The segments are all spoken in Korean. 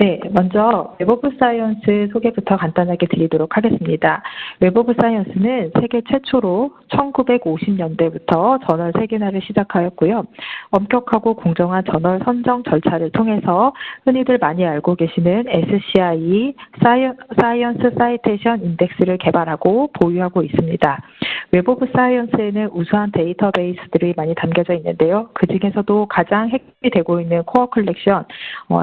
네, 먼저 웹 오브 사이언스 소개부터 간단하게 드리도록 하겠습니다. 웹 오브 사이언스는 세계 최초로 1950년대부터 저널 세계화를 시작하였고요. 엄격하고 공정한 저널 선정 절차를 통해서 흔히들 많이 알고 계시는 SCI, 사이언스 사이테이션 인덱스를 개발하고 보유하고 있습니다. 웹 오브 사이언스에는 우수한 데이터베이스들이 많이 담겨져 있는데요. 그 중에서도 가장 핵심이 되고 있는 코어 컬렉션,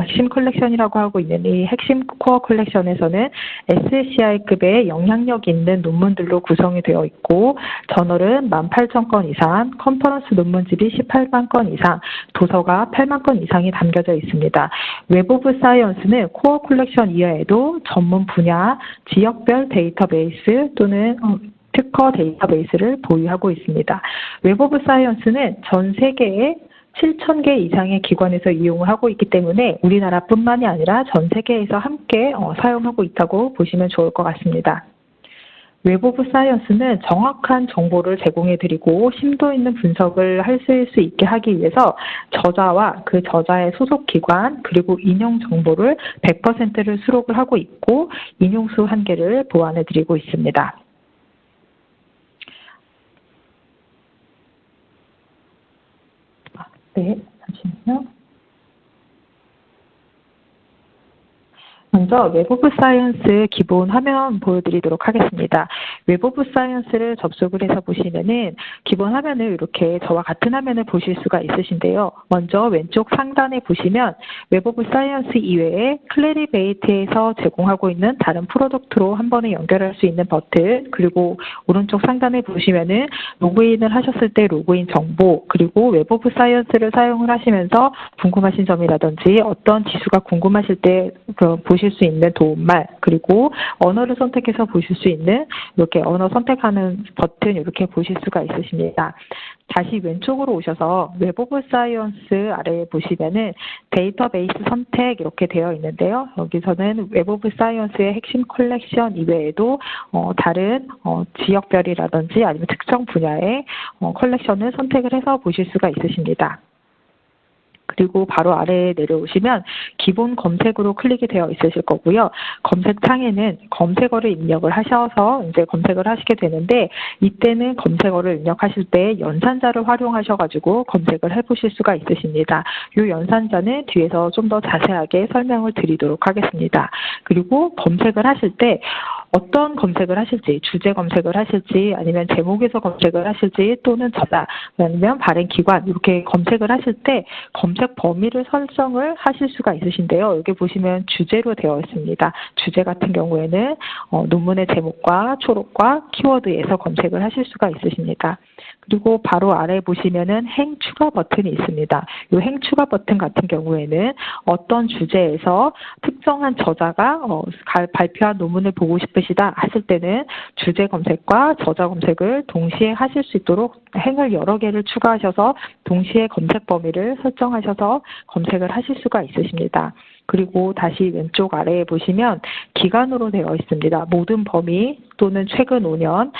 핵심 컬렉션이라고 하고 있는 이 핵심 코어 컬렉션에서는 SCI급의 영향력 있는 논문들로 구성이 되어 있고, 저널은 18,000건 이상, 컨퍼런스 논문집이 18만 건 이상, 도서가 8만 건 이상이 담겨져 있습니다. 웹 오브 사이언스는 코어 컬렉션 이외에도 전문 분야, 지역별 데이터베이스 또는 특허 데이터베이스를 보유하고 있습니다. 웹 오브 사이언스는 전 세계에 7,000개 이상의 기관에서 이용을 하고 있기 때문에 우리나라뿐만이 아니라 전 세계에서 함께 사용하고 있다고 보시면 좋을 것 같습니다. 웹 오브 사이언스는 정확한 정보를 제공해드리고 심도 있는 분석을 할 수 있게 하기 위해서 저자와 그 저자의 소속 기관 그리고 인용 정보를 100%를 수록을 하고 있고 인용수 한계를 보완해드리고 있습니다. 네, 잠시만요. 먼저 웹 오브 사이언스 기본 화면 보여드리도록 하겠습니다. 웹 오브 사이언스를 접속을 해서 보시면은 기본 화면을 이렇게 저와 같은 화면을 보실 수가 있으신데요. 먼저 왼쪽 상단에 보시면 웹 오브 사이언스 이외에 클래리베이트에서 제공하고 있는 다른 프로덕트로 한 번에 연결할 수 있는 버튼, 그리고 오른쪽 상단에 보시면은 로그인을 하셨을 때 로그인 정보, 그리고 웹 오브 사이언스를 사용을 하시면서 궁금하신 점이라든지 어떤 지수가 궁금하실 때 보실 수 있는 도움말, 그리고 언어를 선택해서 보실 수 있는 이렇게 언어 선택하는 버튼 이렇게 보실 수가 있으십니다. 다시 왼쪽으로 오셔서 웹 오브 사이언스 아래에 보시면은 데이터베이스 선택 이렇게 되어 있는데요. 여기서는 웹 오브 사이언스의 핵심 컬렉션 이외에도 다른 지역별이라든지 아니면 특정 분야의 컬렉션을 선택을 해서 보실 수가 있으십니다. 그리고 바로 아래에 내려오시면 기본 검색으로 클릭이 되어 있으실 거고요. 검색창에는 검색어를 입력을 하셔서 이제 검색을 하시게 되는데, 이때는 검색어를 입력하실 때 연산자를 활용하셔가지고 검색을 해보실 수가 있으십니다. 이 연산자는 뒤에서 좀 더 자세하게 설명을 드리도록 하겠습니다. 그리고 검색을 하실 때 어떤 검색을 하실지, 주제 검색을 하실지, 아니면 제목에서 검색을 하실지, 또는 저자, 아니면 발행 기관 이렇게 검색을 하실 때 검색 범위를 설정을 하실 수가 있으신데요. 여기 보시면 주제로 되어 있습니다. 주제 같은 경우에는 논문의 제목과 초록과 키워드에서 검색을 하실 수가 있으십니다. 그리고 바로 아래 보시면은 행 추가 버튼이 있습니다. 이 행 추가 버튼 같은 경우에는 어떤 주제에서 특정한 저자가 발표한 논문을 보고 싶으시다 하실 때는 주제 검색과 저자 검색을 동시에 하실 수 있도록 행을 여러 개를 추가하셔서 동시에 검색 범위를 설정하셔서 검색을 하실 수가 있으십니다. 그리고 다시 왼쪽 아래에 보시면 기간으로 되어 있습니다. 모든 범위 또는 최근 5년,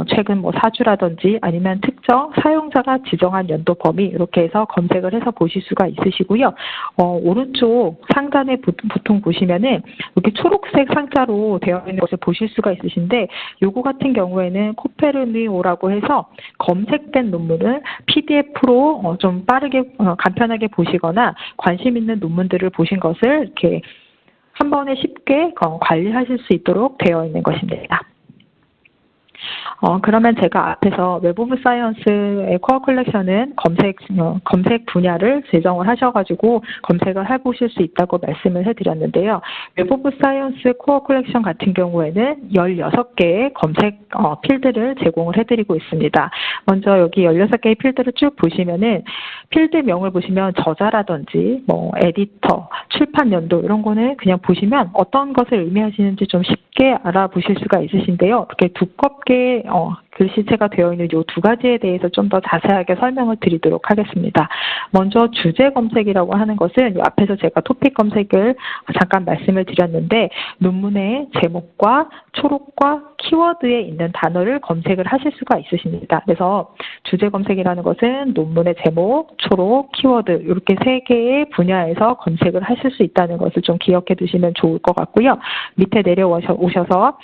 최근 4주라든지 아니면 특정 사용자가 지정한 연도 범위 이렇게 해서 검색을 해서 보실 수가 있으시고요. 오른쪽 상단에 보통 보시면은 이렇게 초록색 상자로 되어 있는 것을 보실 수가 있으신데, 요거 같은 경우에는 코페르니오라고 해서 검색된 논문을 PDF로 좀 빠르게 간편하게 보시거나 관심 있는 논문들을 보신 것을 이렇게 한 번에 쉽게 관리하실 수 있도록 되어 있는 것입니다. 그러면 제가 앞에서 웹 오브 사이언스의 코어 컬렉션은 검색 분야를 지정을 하셔가지고 검색을 해보실 수 있다고 말씀을 해드렸는데요. 웹 오브 사이언스 코어 컬렉션 같은 경우에는 16개의 검색 필드를 제공을 해드리고 있습니다. 먼저 여기 16개의 필드를 쭉 보시면은 필드명을 보시면 저자라든지 에디터, 출판 연도 이런 거는 그냥 보시면 어떤 것을 의미하시는지 좀 쉽게 쉽게 알아보실 수가 있으신데요. 이렇게 두껍게 글씨체가 되어 있는 이 두 가지에 대해서 좀 더 자세하게 설명을 드리도록 하겠습니다. 먼저 주제 검색이라고 하는 것은 이 앞에서 제가 토픽 검색을 잠깐 말씀을 드렸는데 논문의 제목과 초록과 키워드에 있는 단어를 검색을 하실 수가 있으십니다. 그래서 주제 검색이라는 것은 논문의 제목, 초록, 키워드 이렇게 세 개의 분야에서 검색을 하실 수 있다는 것을 좀 기억해 두시면 좋을 것 같고요. 밑에 내려오셔서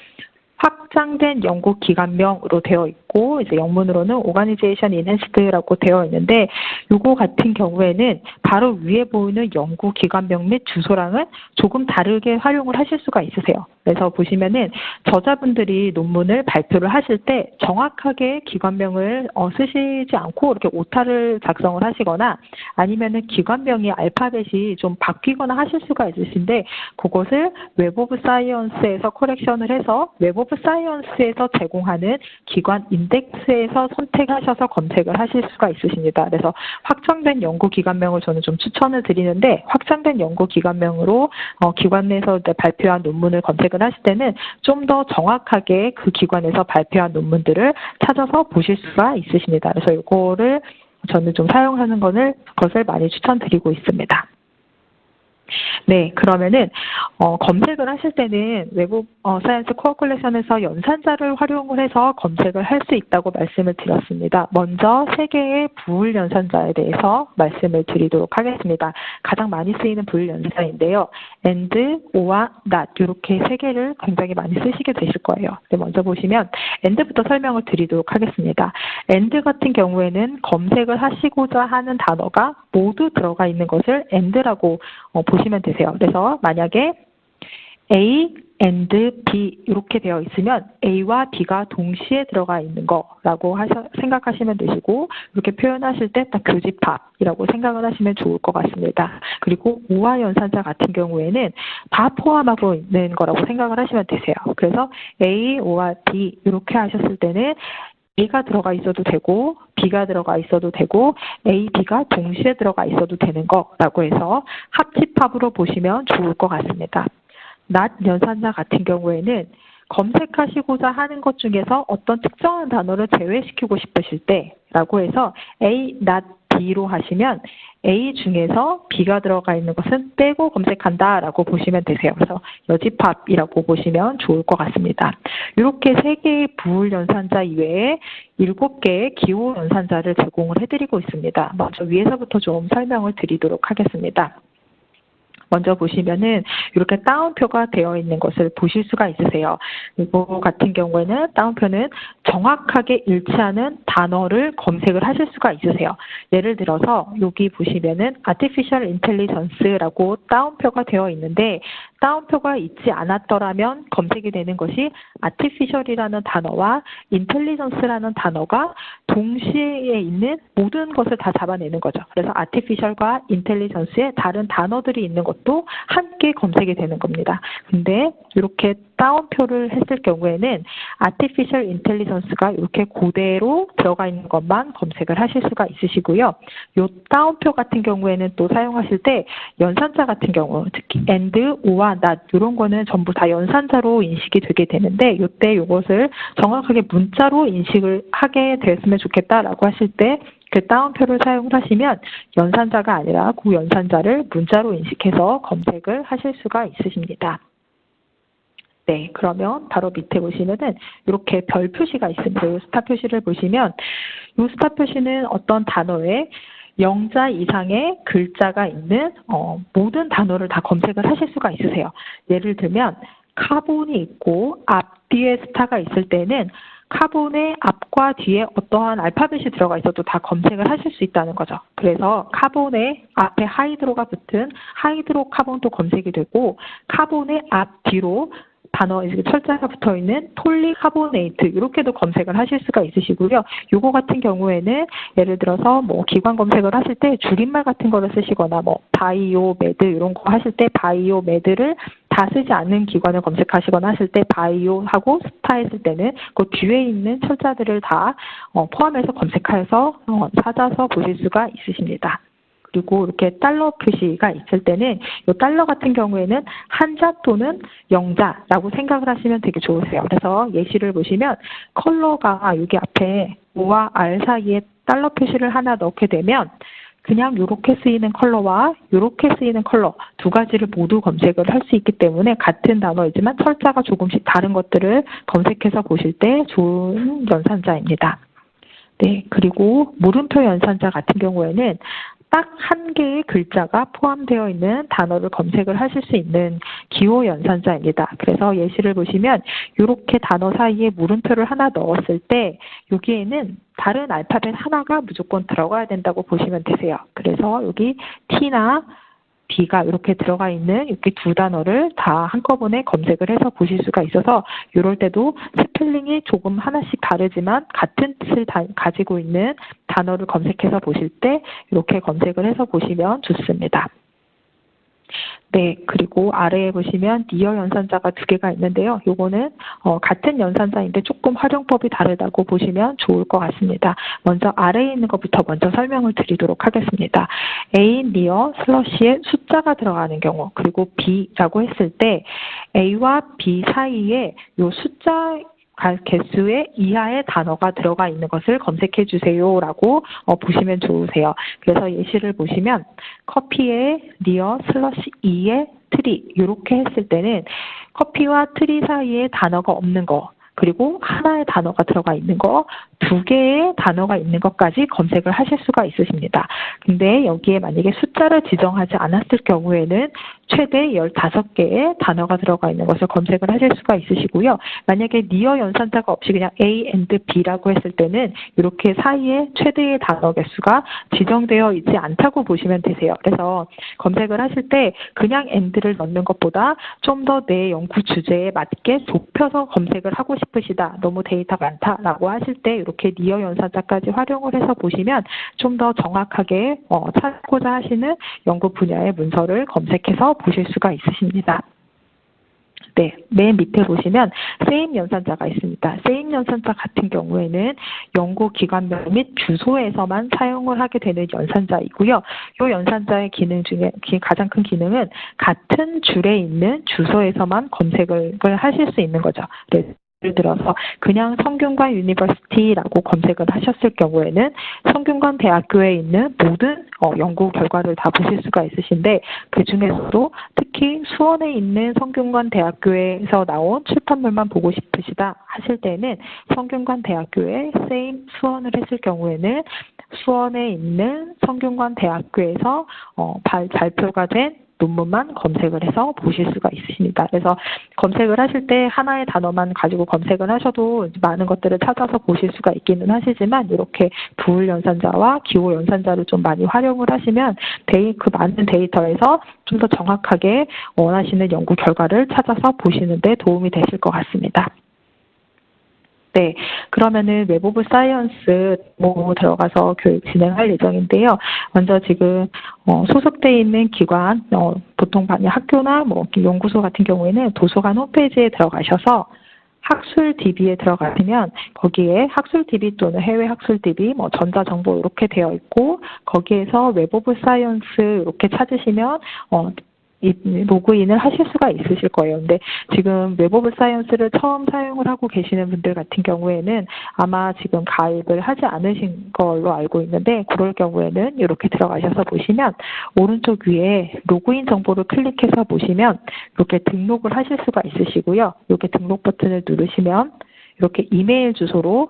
확장된 연구 기관명으로 되어 있고 이제 영문으로는 Organization Enhanced라고 되어 있는데 요거 같은 경우에는 바로 위에 보이는 연구 기관명 및 주소랑은 조금 다르게 활용을 하실 수가 있으세요. 그래서 보시면은 저자분들이 논문을 발표를 하실 때 정확하게 기관명을 쓰시지 않고 이렇게 오타를 작성을 하시거나 아니면은 기관명이 알파벳이 좀 바뀌거나 하실 수가 있으신데 그것을 웹 오브 사이언스에서 커렉션을 해서 웹 오브 사이언스에서 제공하는 기관 인덱스에서 선택하셔서 검색을 하실 수가 있으십니다. 그래서 확정된 연구 기관명을 저는 좀 추천을 드리는데 확장된 연구 기관명으로 기관 내에서 발표한 논문을 검색을 하실 때는 좀 더 정확하게 그 기관에서 발표한 논문들을 찾아서 보실 수가 있으십니다. 그래서 이거를 저는 좀 사용하는 것을 많이 추천드리고 있습니다. 네, 그러면은 검색을 하실 때는 웹 오브 사이언스 코어 컬렉션에서 연산자를 활용을 해서 검색을 할 수 있다고 말씀을 드렸습니다. 먼저 세 개의 부울 연산자에 대해서 말씀을 드리도록 하겠습니다. 가장 많이 쓰이는 부울 연산자인데요. and, or와 not 이렇게 세 개를 굉장히 많이 쓰시게 되실 거예요. 네, 먼저 보시면 and부터 설명을 드리도록 하겠습니다. and 같은 경우에는 검색을 하시고자 하는 단어가 모두 들어가 있는 것을 and라고 보시면 되세요. 그래서 만약에 A and B 이렇게 되어 있으면 A와 B가 동시에 들어가 있는 거라고 생각하시면 되시고 이렇게 표현하실 때 딱 교집합이라고 생각을 하시면 좋을 것 같습니다. 그리고 오와 연산자 같은 경우에는 다 포함하고 있는 거라고 생각을 하시면 되세요. 그래서 A, O와 B 이렇게 하셨을 때는 A가 들어가 있어도 되고 B가 들어가 있어도 되고 A, B가 동시에 들어가 있어도 되는 거라고 해서 합집합으로 보시면 좋을 것 같습니다. not 연산자 같은 경우에는 검색하시고자 하는 것 중에서 어떤 특정한 단어를 제외시키고 싶으실 때라고 해서 A, not B로 하시면 A 중에서 B가 들어가 있는 것은 빼고 검색한다라고 보시면 되세요. 그래서 여집합이라고 보시면 좋을 것 같습니다. 이렇게 3개의 부울 연산자 이외에 7개의 기호 연산자를 제공을 해드리고 있습니다. 먼저 위에서부터 좀 설명을 드리도록 하겠습니다. 먼저 보시면은 이렇게 따옴표가 되어 있는 것을 보실 수가 있으세요. 이거 같은 경우에는 따옴표는 정확하게 일치하는 단어를 검색을 하실 수가 있으세요. 예를 들어서 여기 보시면은 Artificial Intelligence라고 따옴표가 되어 있는데 따옴표가 있지 않았더라면 검색이 되는 것이 Artificial이라는 단어와 Intelligence라는 단어가 동시에 있는 모든 것을 다 잡아내는 거죠. 그래서 Artificial과 Intelligence에 다른 단어들이 있는 것도 함께 검색이 되는 겁니다. 근데 이렇게 따옴표를 했을 경우에는 Artificial Intelligence가 이렇게 그대로 들어가 있는 것만 검색을 하실 수가 있으시고요. 이 따옴표 같은 경우에는 또 사용하실 때 연산자 같은 경우 특히 and, or와 not 이런 거는 전부 다 연산자로 인식이 되게 되는데 이때 이것을 정확하게 문자로 인식을 하게 되었으면 좋겠다라고 하실 때 그 따옴표를 사용을 하시면 연산자가 아니라 그 연산자를 문자로 인식해서 검색을 하실 수가 있으십니다. 네, 그러면 바로 밑에 보시면은 이렇게 별 표시가 있습니다. 이 스타 표시를 보시면 이 스타 표시는 어떤 단어에 0자 이상의 글자가 있는 모든 단어를 다 검색을 하실 수가 있으세요. 예를 들면 카본이 있고 앞뒤에 스타가 있을 때는 카본의 앞과 뒤에 어떠한 알파벳이 들어가 있어도 다 검색을 하실 수 있다는 거죠. 그래서 카본의 앞에 하이드로가 붙은 하이드로카본도 검색이 되고 카본의 앞뒤로 단어 철자가 붙어 있는 폴리카보네이트 이렇게도 검색을 하실 수가 있으시고요. 요거 같은 경우에는 예를 들어서 뭐 기관 검색을 하실 때 줄임말 같은 거를 쓰시거나 뭐 바이오메드 이런 거 하실 때 바이오메드를 다 쓰지 않는 기관을 검색하시거나 하실 때 바이오하고 스타 했을 때는 그 뒤에 있는 철자들을 다 포함해서 검색해서 찾아서 보실 수가 있으십니다. 그리고 이렇게 달러 표시가 있을 때는 이 달러 같은 경우에는 한자 또는 영자라고 생각을 하시면 되게 좋으세요. 그래서 예시를 보시면 컬러가 여기 앞에 O와 R 사이에 달러 표시를 하나 넣게 되면 그냥 이렇게 쓰이는 컬러와 이렇게 쓰이는 컬러 두 가지를 모두 검색을 할 수 있기 때문에 같은 단어이지만 철자가 조금씩 다른 것들을 검색해서 보실 때 좋은 연산자입니다. 네, 그리고 물음표 연산자 같은 경우에는 딱 한 개의 글자가 포함되어 있는 단어를 검색을 하실 수 있는 기호 연산자입니다. 그래서 예시를 보시면 이렇게 단어 사이에 물음표를 하나 넣었을 때 여기에는 다른 알파벳 하나가 무조건 들어가야 된다고 보시면 되세요. 그래서 여기 T나 B가 이렇게 들어가 있는 이렇게 두 단어를 다 한꺼번에 검색을 해서 보실 수가 있어서 이럴 때도 스펠링이 조금 하나씩 다르지만 같은 뜻을 가지고 있는 단어를 검색해서 보실 때 이렇게 검색을 해서 보시면 좋습니다. 네, 그리고 아래에 보시면 니어 연산자가 두 개가 있는데요. 요거는 같은 연산자인데 조금 활용법이 다르다고 보시면 좋을 것 같습니다. 먼저 아래에 있는 것부터 먼저 설명을 드리도록 하겠습니다. A, 니어, 슬러시에 숫자가 들어가는 경우, 그리고 B라고 했을 때 A와 B 사이에 요 숫자 개수의 이하의 단어가 들어가 있는 것을 검색해 주세요라고 보시면 좋으세요. 그래서 예시를 보시면 커피에 니어 슬러시 2에 트리 이렇게 했을 때는 커피와 트리 사이에 단어가 없는 거 그리고 하나의 단어가 들어가 있는 거, 두 개의 단어가 있는 것까지 검색을 하실 수가 있으십니다. 근데 여기에 만약에 숫자를 지정하지 않았을 경우에는 최대 15개의 단어가 들어가 있는 것을 검색을 하실 수가 있으시고요. 만약에 니어 연산자가 없이 그냥 A and B라고 했을 때는 이렇게 사이에 최대의 단어 개수가 지정되어 있지 않다고 보시면 되세요. 그래서 검색을 하실 때 그냥 and를 넣는 것보다 좀 더 내 연구 주제에 맞게 좁혀서 검색을 하고 싶으시다. 너무 데이터가 많다라고 하실 때 이렇게 니어 연산자까지 활용을 해서 보시면 좀 더 정확하게 찾고자 하시는 연구 분야의 문서를 검색해서 보실 수가 있으십니다. 네, 맨 밑에 보시면 same 연산자가 있습니다. same 연산자 같은 경우에는 연구기관명 및 주소에서만 사용을 하게 되는 연산자이고요. 이 연산자의 기능 중에 가장 큰 기능은 같은 줄에 있는 주소에서만 검색을 하실 수 있는 거죠. 네. 예를 들어서 그냥 성균관 유니버시티라고 검색을 하셨을 경우에는 성균관 대학교에 있는 모든 연구 결과를 다 보실 수가 있으신데 그 중에서도 특히 수원에 있는 성균관 대학교에서 나온 출판물만 보고 싶으시다 하실 때는 성균관 대학교에 same 수원을 했을 경우에는 수원에 있는 성균관 대학교에서 발표가 된 논문만 검색을 해서 보실 수가 있으십니다. 그래서 검색을 하실 때 하나의 단어만 가지고 검색을 하셔도 많은 것들을 찾아서 보실 수가 있기는 하시지만 이렇게 부울 연산자와 기호 연산자를 좀 많이 활용을 하시면 그 많은 데이터에서 좀 더 정확하게 원하시는 연구 결과를 찾아서 보시는 데 도움이 되실 것 같습니다. 네, 그러면은 웹 오브 사이언스 들어가서 교육 진행할 예정인데요. 먼저 지금 소속되어 있는 기관, 보통 학교나 연구소 같은 경우에는 도서관 홈페이지에 들어가셔서 학술 DB에 들어가시면 거기에 학술 DB 또는 해외 학술 DB, 전자정보 이렇게 되어 있고 거기에서 웹 오브 사이언스 이렇게 찾으시면 로그인을 하실 수가 있으실 거예요. 근데 지금 웹 오브 사이언스를 처음 사용을 하고 계시는 분들 같은 경우에는 아마 지금 가입을 하지 않으신 걸로 알고 있는데 그럴 경우에는 이렇게 들어가셔서 보시면 오른쪽 위에 로그인 정보를 클릭해서 보시면 이렇게 등록을 하실 수가 있으시고요. 이렇게 등록 버튼을 누르시면 이렇게 이메일 주소로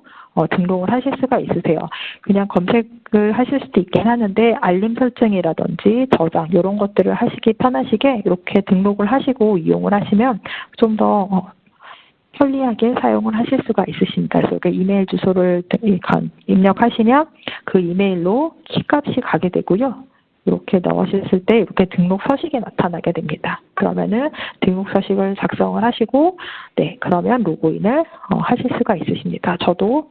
등록을 하실 수가 있으세요. 그냥 검색을 하실 수도 있긴 하는데 알림 설정이라든지 저장 이런 것들을 하시기 편하시게 이렇게 등록을 하시고 이용을 하시면 좀 더 편리하게 사용을 하실 수가 있으십니다. 그래서 그 이메일 주소를 입력하시면 그 이메일로 키값이 가게 되고요. 이렇게 넣으셨을 때 이렇게 등록 서식이 나타나게 됩니다. 그러면은 등록 서식을 작성을 하시고 네, 그러면 로그인을 하실 수가 있으십니다. 저도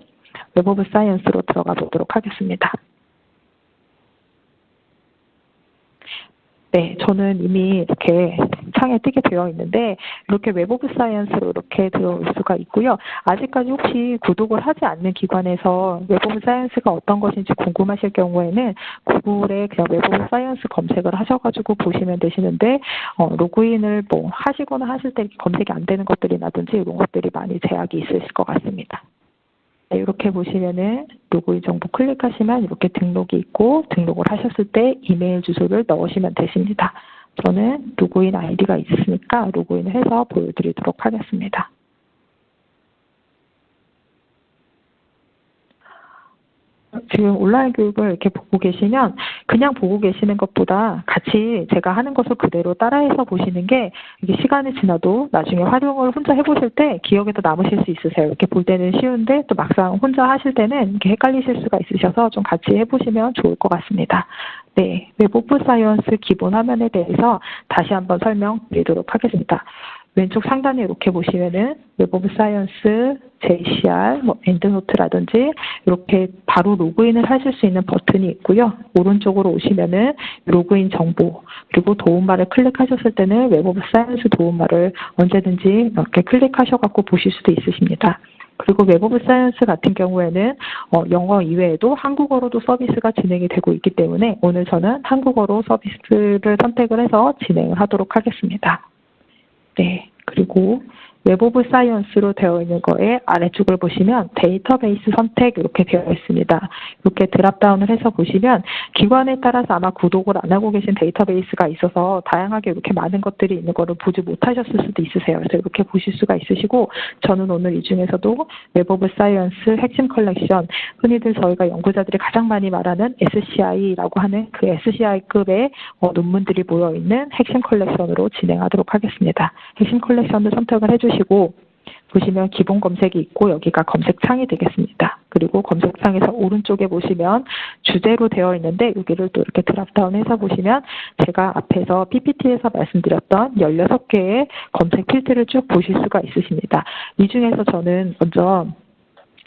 웹 오브 사이언스로 들어가 보도록 하겠습니다. 네, 저는 이미 이렇게 창에 뜨게 되어 있는데 이렇게 웹 오브 사이언스로 이렇게 들어올 수가 있고요. 아직까지 혹시 구독을 하지 않는 기관에서 웹 오브 사이언스가 어떤 것인지 궁금하실 경우에는 구글에 그냥 웹 오브 사이언스 검색을 하셔가지고 보시면 되시는데 로그인을 뭐 하시거나 하실 때 검색이 안 되는 것들이라든지 이런 것들이 많이 제약이 있으실 것 같습니다. 네, 이렇게 보시면은 로그인 정보 클릭하시면 이렇게 등록이 있고 등록을 하셨을 때 이메일 주소를 넣으시면 되십니다. 저는 로그인 아이디가 있으니까 로그인을 해서 보여드리도록 하겠습니다. 지금 온라인 교육을 이렇게 보고 계시면 그냥 보고 계시는 것보다 같이 제가 하는 것을 그대로 따라해서 보시는 게 이게 시간이 지나도 나중에 활용을 혼자 해보실 때 기억에 더 남으실 수 있으세요. 이렇게 볼 때는 쉬운데 또 막상 혼자 하실 때는 이렇게 헷갈리실 수가 있으셔서 좀 같이 해보시면 좋을 것 같습니다. 네, 웹 오브 사이언스 기본 화면에 대해서 다시 한번 설명드리도록 하겠습니다. 왼쪽 상단에 이렇게 보시면은 웹 오브 사이언스, JCR, 엔드노트라든지 이렇게 바로 로그인을 하실 수 있는 버튼이 있고요. 오른쪽으로 오시면은 로그인 정보 그리고 도움말을 클릭하셨을 때는 웹 오브 사이언스 도움말을 언제든지 이렇게 클릭하셔갖고 보실 수도 있으십니다. 그리고 웹 오브 사이언스 같은 경우에는 영어 이외에도 한국어로도 서비스가 진행이 되고 있기 때문에 오늘 저는 한국어로 서비스를 선택을 해서 진행을 하도록 하겠습니다. 네, 그리고 웹 오브 사이언스로 되어 있는 거에 아래쪽을 보시면 데이터베이스 선택 이렇게 되어 있습니다. 이렇게 드랍다운을 해서 보시면 기관에 따라서 아마 구독을 안 하고 계신 데이터베이스가 있어서 다양하게 이렇게 많은 것들이 있는 거를 보지 못하셨을 수도 있으세요. 그래서 이렇게 보실 수가 있으시고 저는 오늘 이 중에서도 웹 오브 사이언스 핵심 컬렉션 흔히들 저희가 연구자들이 가장 많이 말하는 SCI라고 하는 그 SCI급의 논문들이 모여있는 핵심 컬렉션으로 진행하도록 하겠습니다. 핵심 컬렉션을 선택을 해주시고 보시면 기본 검색이 있고 여기가 검색창이 되겠습니다. 그리고 검색창에서 오른쪽에 보시면 주제로 되어 있는데 여기를 또 이렇게 드랍다운해서 보시면 제가 앞에서 PPT에서 말씀드렸던 16개의 검색 필드를 쭉 보실 수가 있으십니다. 이 중에서 저는 먼저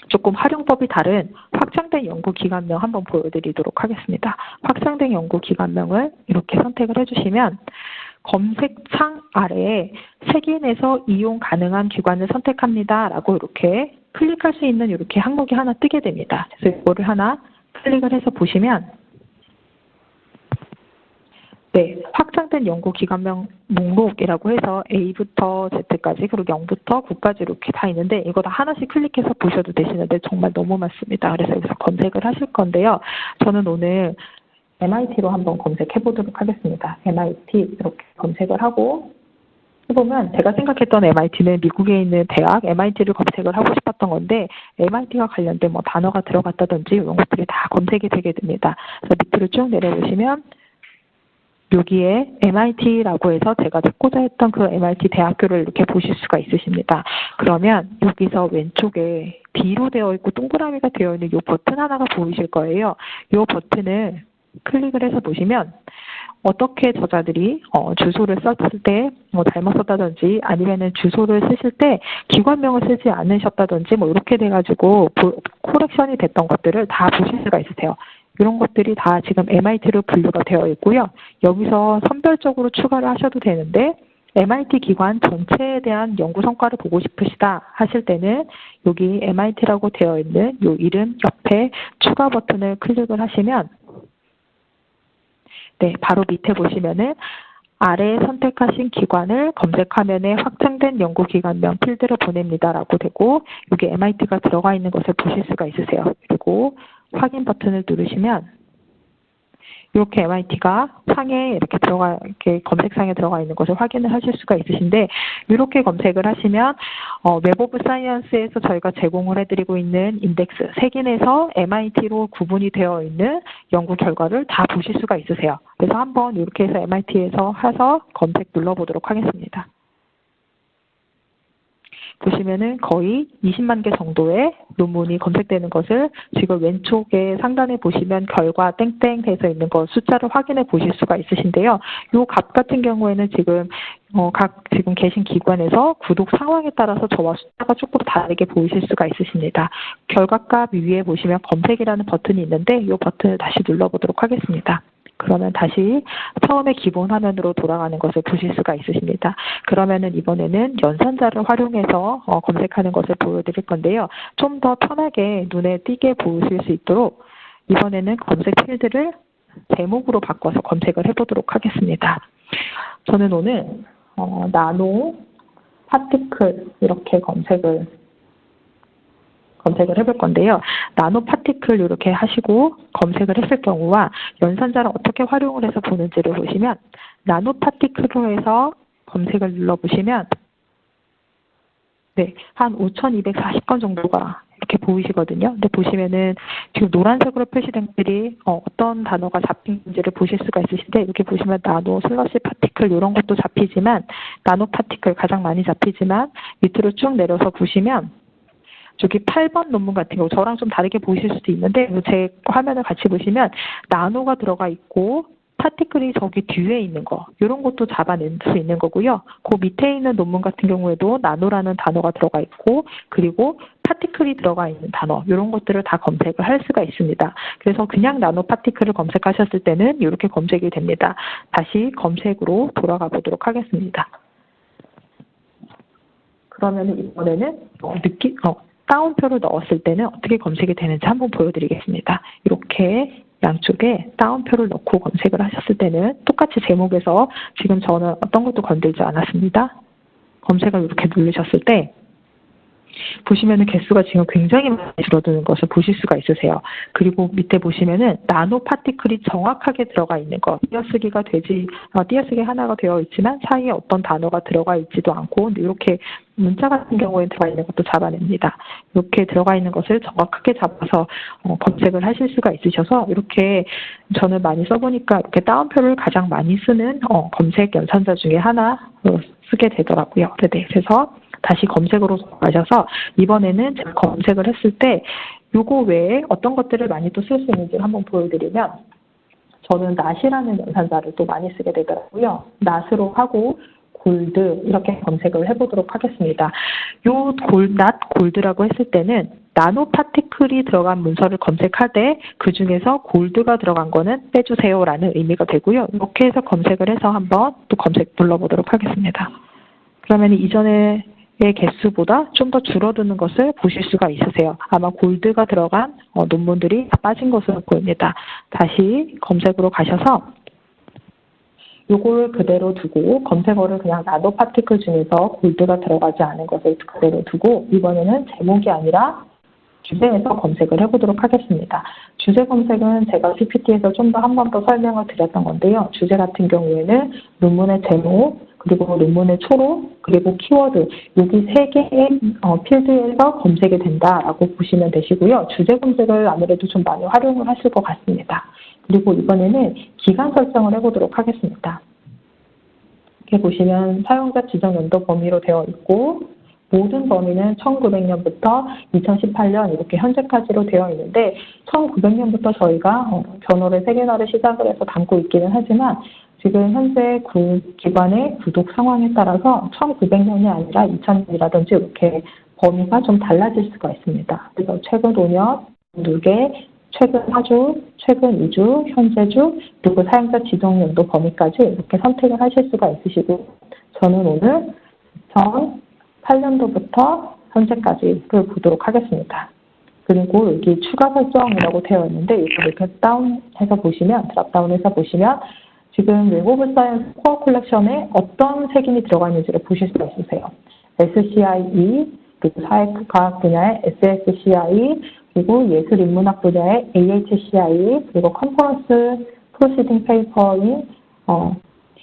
조금 활용법이 다른 확장된 연구기관명 한번 보여드리도록 하겠습니다. 확장된 연구기관명을 이렇게 선택을 해주시면 검색창 아래에 색인에서 이용 가능한 기관을 선택합니다. 라고 이렇게 클릭할 수 있는 이렇게 항목이 하나 뜨게 됩니다. 그래서 이거를 하나 클릭을 해서 보시면 네, 확장된 연구기관명 목록이라고 해서 A부터 Z까지 그리고 0부터 9까지 이렇게 다 있는데 이거 다 하나씩 클릭해서 보셔도 되시는데 정말 너무 많습니다. 그래서 여기서 검색을 하실 건데요. 저는 오늘 MIT로 한번 검색해 보도록 하겠습니다. MIT 이렇게 검색을 하고 해보면 제가 생각했던 MIT는 미국에 있는 대학 MIT를 검색을 하고 싶었던 건데 MIT와 관련된 뭐 단어가 들어갔다든지 이런 것들이 다 검색이 되게 됩니다. 그래서 밑으로 쭉 내려보시면 여기에 MIT라고 해서 제가 찾고자 했던 그 MIT 대학교를 이렇게 보실 수가 있으십니다. 그러면 여기서 왼쪽에 B로 되어 있고 동그라미가 되어 있는 이 버튼 하나가 보이실 거예요. 이 버튼을 클릭을 해서 보시면 어떻게 저자들이 주소를 썼을 때 뭐 잘못 썼다든지 아니면은 주소를 쓰실 때 기관명을 쓰지 않으셨다든지 뭐 이렇게 돼가지고 코렉션이 됐던 것들을 다 보실 수가 있으세요. 이런 것들이 다 지금 MIT로 분류가 되어 있고요. 여기서 선별적으로 추가를 하셔도 되는데 MIT 기관 전체에 대한 연구 성과를 보고 싶으시다 하실 때는 여기 MIT라고 되어 있는 이 이름 옆에 추가 버튼을 클릭을 하시면 네, 바로 밑에 보시면은 아래 선택하신 기관을 검색화면에 확장된 연구기관명 필드를 보냅니다라고 되고 여기 MIT가 들어가 있는 것을 보실 수가 있으세요. 그리고 확인 버튼을 누르시면 이렇게 MIT가 상에 이렇게 검색상에 들어가 있는 것을 확인을 하실 수가 있으신데 이렇게 검색을 하시면 웹 오브 사이언스에서 저희가 제공을 해드리고 있는 인덱스 색인에서 MIT로 구분이 되어 있는 연구 결과를 다 보실 수가 있으세요. 그래서 한번 이렇게 해서 MIT에서 해서 검색 눌러보도록 하겠습니다. 보시면은 거의 20만 개 정도의 논문이 검색되는 것을 지금 왼쪽에 상단에 보시면 결과 땡땡 돼서 있는 것 숫자를 확인해 보실 수가 있으신데요. 이 값 같은 경우에는 지금 각 지금 계신 기관에서 구독 상황에 따라서 저와 숫자가 조금 다르게 보이실 수가 있으십니다. 결과값 위에 보시면 검색이라는 버튼이 있는데 이 버튼을 다시 눌러보도록 하겠습니다. 그러면 다시 처음에 기본 화면으로 돌아가는 것을 보실 수가 있으십니다. 그러면은 이번에는 연산자를 활용해서 검색하는 것을 보여드릴 건데요. 좀 더 편하게 눈에 띄게 보실 수 있도록 이번에는 검색 필드를 제목으로 바꿔서 검색을 해보도록 하겠습니다. 저는 오늘 나노 파티클 이렇게 검색을 해볼 건데요. 나노 파티클 이렇게 하시고 검색을 했을 경우와 연산자를 어떻게 활용을 해서 보는지를 보시면 나노 파티클로 해서 검색을 눌러보시면 네, 한 5,240건 정도가 이렇게 보이시거든요. 근데 보시면은 지금 노란색으로 표시된 것들이 어떤 단어가 잡힌지를 보실 수가 있으신데 이렇게 보시면 나노, 슬러시 파티클 이런 것도 잡히지만 나노 파티클 가장 많이 잡히지만 밑으로 쭉 내려서 보시면 저기 8번 논문 같은 경우 저랑 좀 다르게 보이실 수도 있는데 제 화면을 같이 보시면 나노가 들어가 있고 파티클이 저기 뒤에 있는 거 이런 것도 잡아낼 수 있는 거고요. 그 밑에 있는 논문 같은 경우에도 나노라는 단어가 들어가 있고 그리고 파티클이 들어가 있는 단어 이런 것들을 다 검색을 할 수가 있습니다. 그래서 그냥 나노 파티클을 검색하셨을 때는 이렇게 검색이 됩니다. 다시 검색으로 돌아가 보도록 하겠습니다. 그러면 이번에는 다운표를 넣었을 때는 어떻게 검색이 되는지 한번 보여드리겠습니다. 이렇게 양쪽에 다운표를 넣고 검색을 하셨을 때는 똑같이 제목에서 지금 저는 어떤 것도 건들지 않았습니다. 검색을 이렇게 누르셨을 때 보시면은 개수가 지금 굉장히 많이 줄어드는 것을 보실 수가 있으세요. 그리고 밑에 보시면은 나노 파티클이 정확하게 들어가 있는 것, 띄어쓰기 하나가 되어 있지만 사이에 어떤 단어가 들어가 있지도 않고 이렇게 문자 같은 경우에 들어가 있는 것도 잡아냅니다. 이렇게 들어가 있는 것을 정확하게 잡아서 검색을 하실 수가 있으셔서 이렇게 저는 많이 써보니까 이렇게 다운표를 가장 많이 쓰는 검색 연산자 중에 하나로 쓰게 되더라고요. 네, 그래서 다시 검색으로 가셔서 이번에는 제가 검색을 했을 때 요거 외에 어떤 것들을 많이 또 쓸 수 있는지를 한번 보여드리면 저는 낫이라는 연산자를 또 많이 쓰게 되더라고요. 낫으로 하고 골드 이렇게 검색을 해보도록 하겠습니다. 낫 골드라고 했을 때는 나노 파티클이 들어간 문서를 검색할 때 그중에서 골드가 들어간 거는 빼주세요라는 의미가 되고요. 이렇게 해서 검색을 해서 한번 또 검색 눌러보도록 하겠습니다. 그러면 이전에 개수보다 좀 더 줄어드는 것을 보실 수가 있으세요. 아마 골드가 들어간 논문들이 빠진 것으로 보입니다. 다시 검색으로 가셔서 요걸 그대로 두고 검색어를 그냥 나노 파티클 중에서 골드가 들어가지 않은 것을 그대로 두고 이번에는 제목이 아니라 주제에서 검색을 해보도록 하겠습니다. 주제 검색은 제가 PPT에서 좀 더 한 번 더 설명을 드렸던 건데요. 주제 같은 경우에는 논문의 제목, 그리고 논문의 초록, 그리고 키워드 여기 세 개의 필드에서 검색이 된다라고 보시면 되시고요. 주제 검색을 아무래도 좀 많이 활용을 하실 것 같습니다. 그리고 이번에는 기간 설정을 해보도록 하겠습니다. 이렇게 보시면 사용자 지정 연도 범위로 되어 있고 모든 범위는 1900년부터 2018년 이렇게 현재까지로 되어 있는데 1900년부터 저희가 저널의 세계화를 시작을 해서 담고 있기는 하지만 지금 현재 기관의 구독 상황에 따라서 1900년이 아니라 2000년이라든지 이렇게 범위가 좀 달라질 수가 있습니다. 그래서 최근 5년, 2개, 최근 4주, 최근 2주, 현재 주, 그리고 사용자 지정 연도 범위까지 이렇게 선택을 하실 수가 있으시고 저는 오늘 2008년도부터 현재까지를 보도록 하겠습니다. 그리고 여기 추가 설정이라고 되어 있는데 이렇게 다운해서 보시면 드랍다운해서 보시면 지금 웹 오브 사이언스 코어 컬렉션에 어떤 책임이 들어가 있는지를 보실 수가 있으세요. SCIE, 그리고 사회과학 분야의 SSCI, 그리고 예술 인문학 분야의 AHCI, 그리고 컨퍼런스 프로시딩 페이퍼인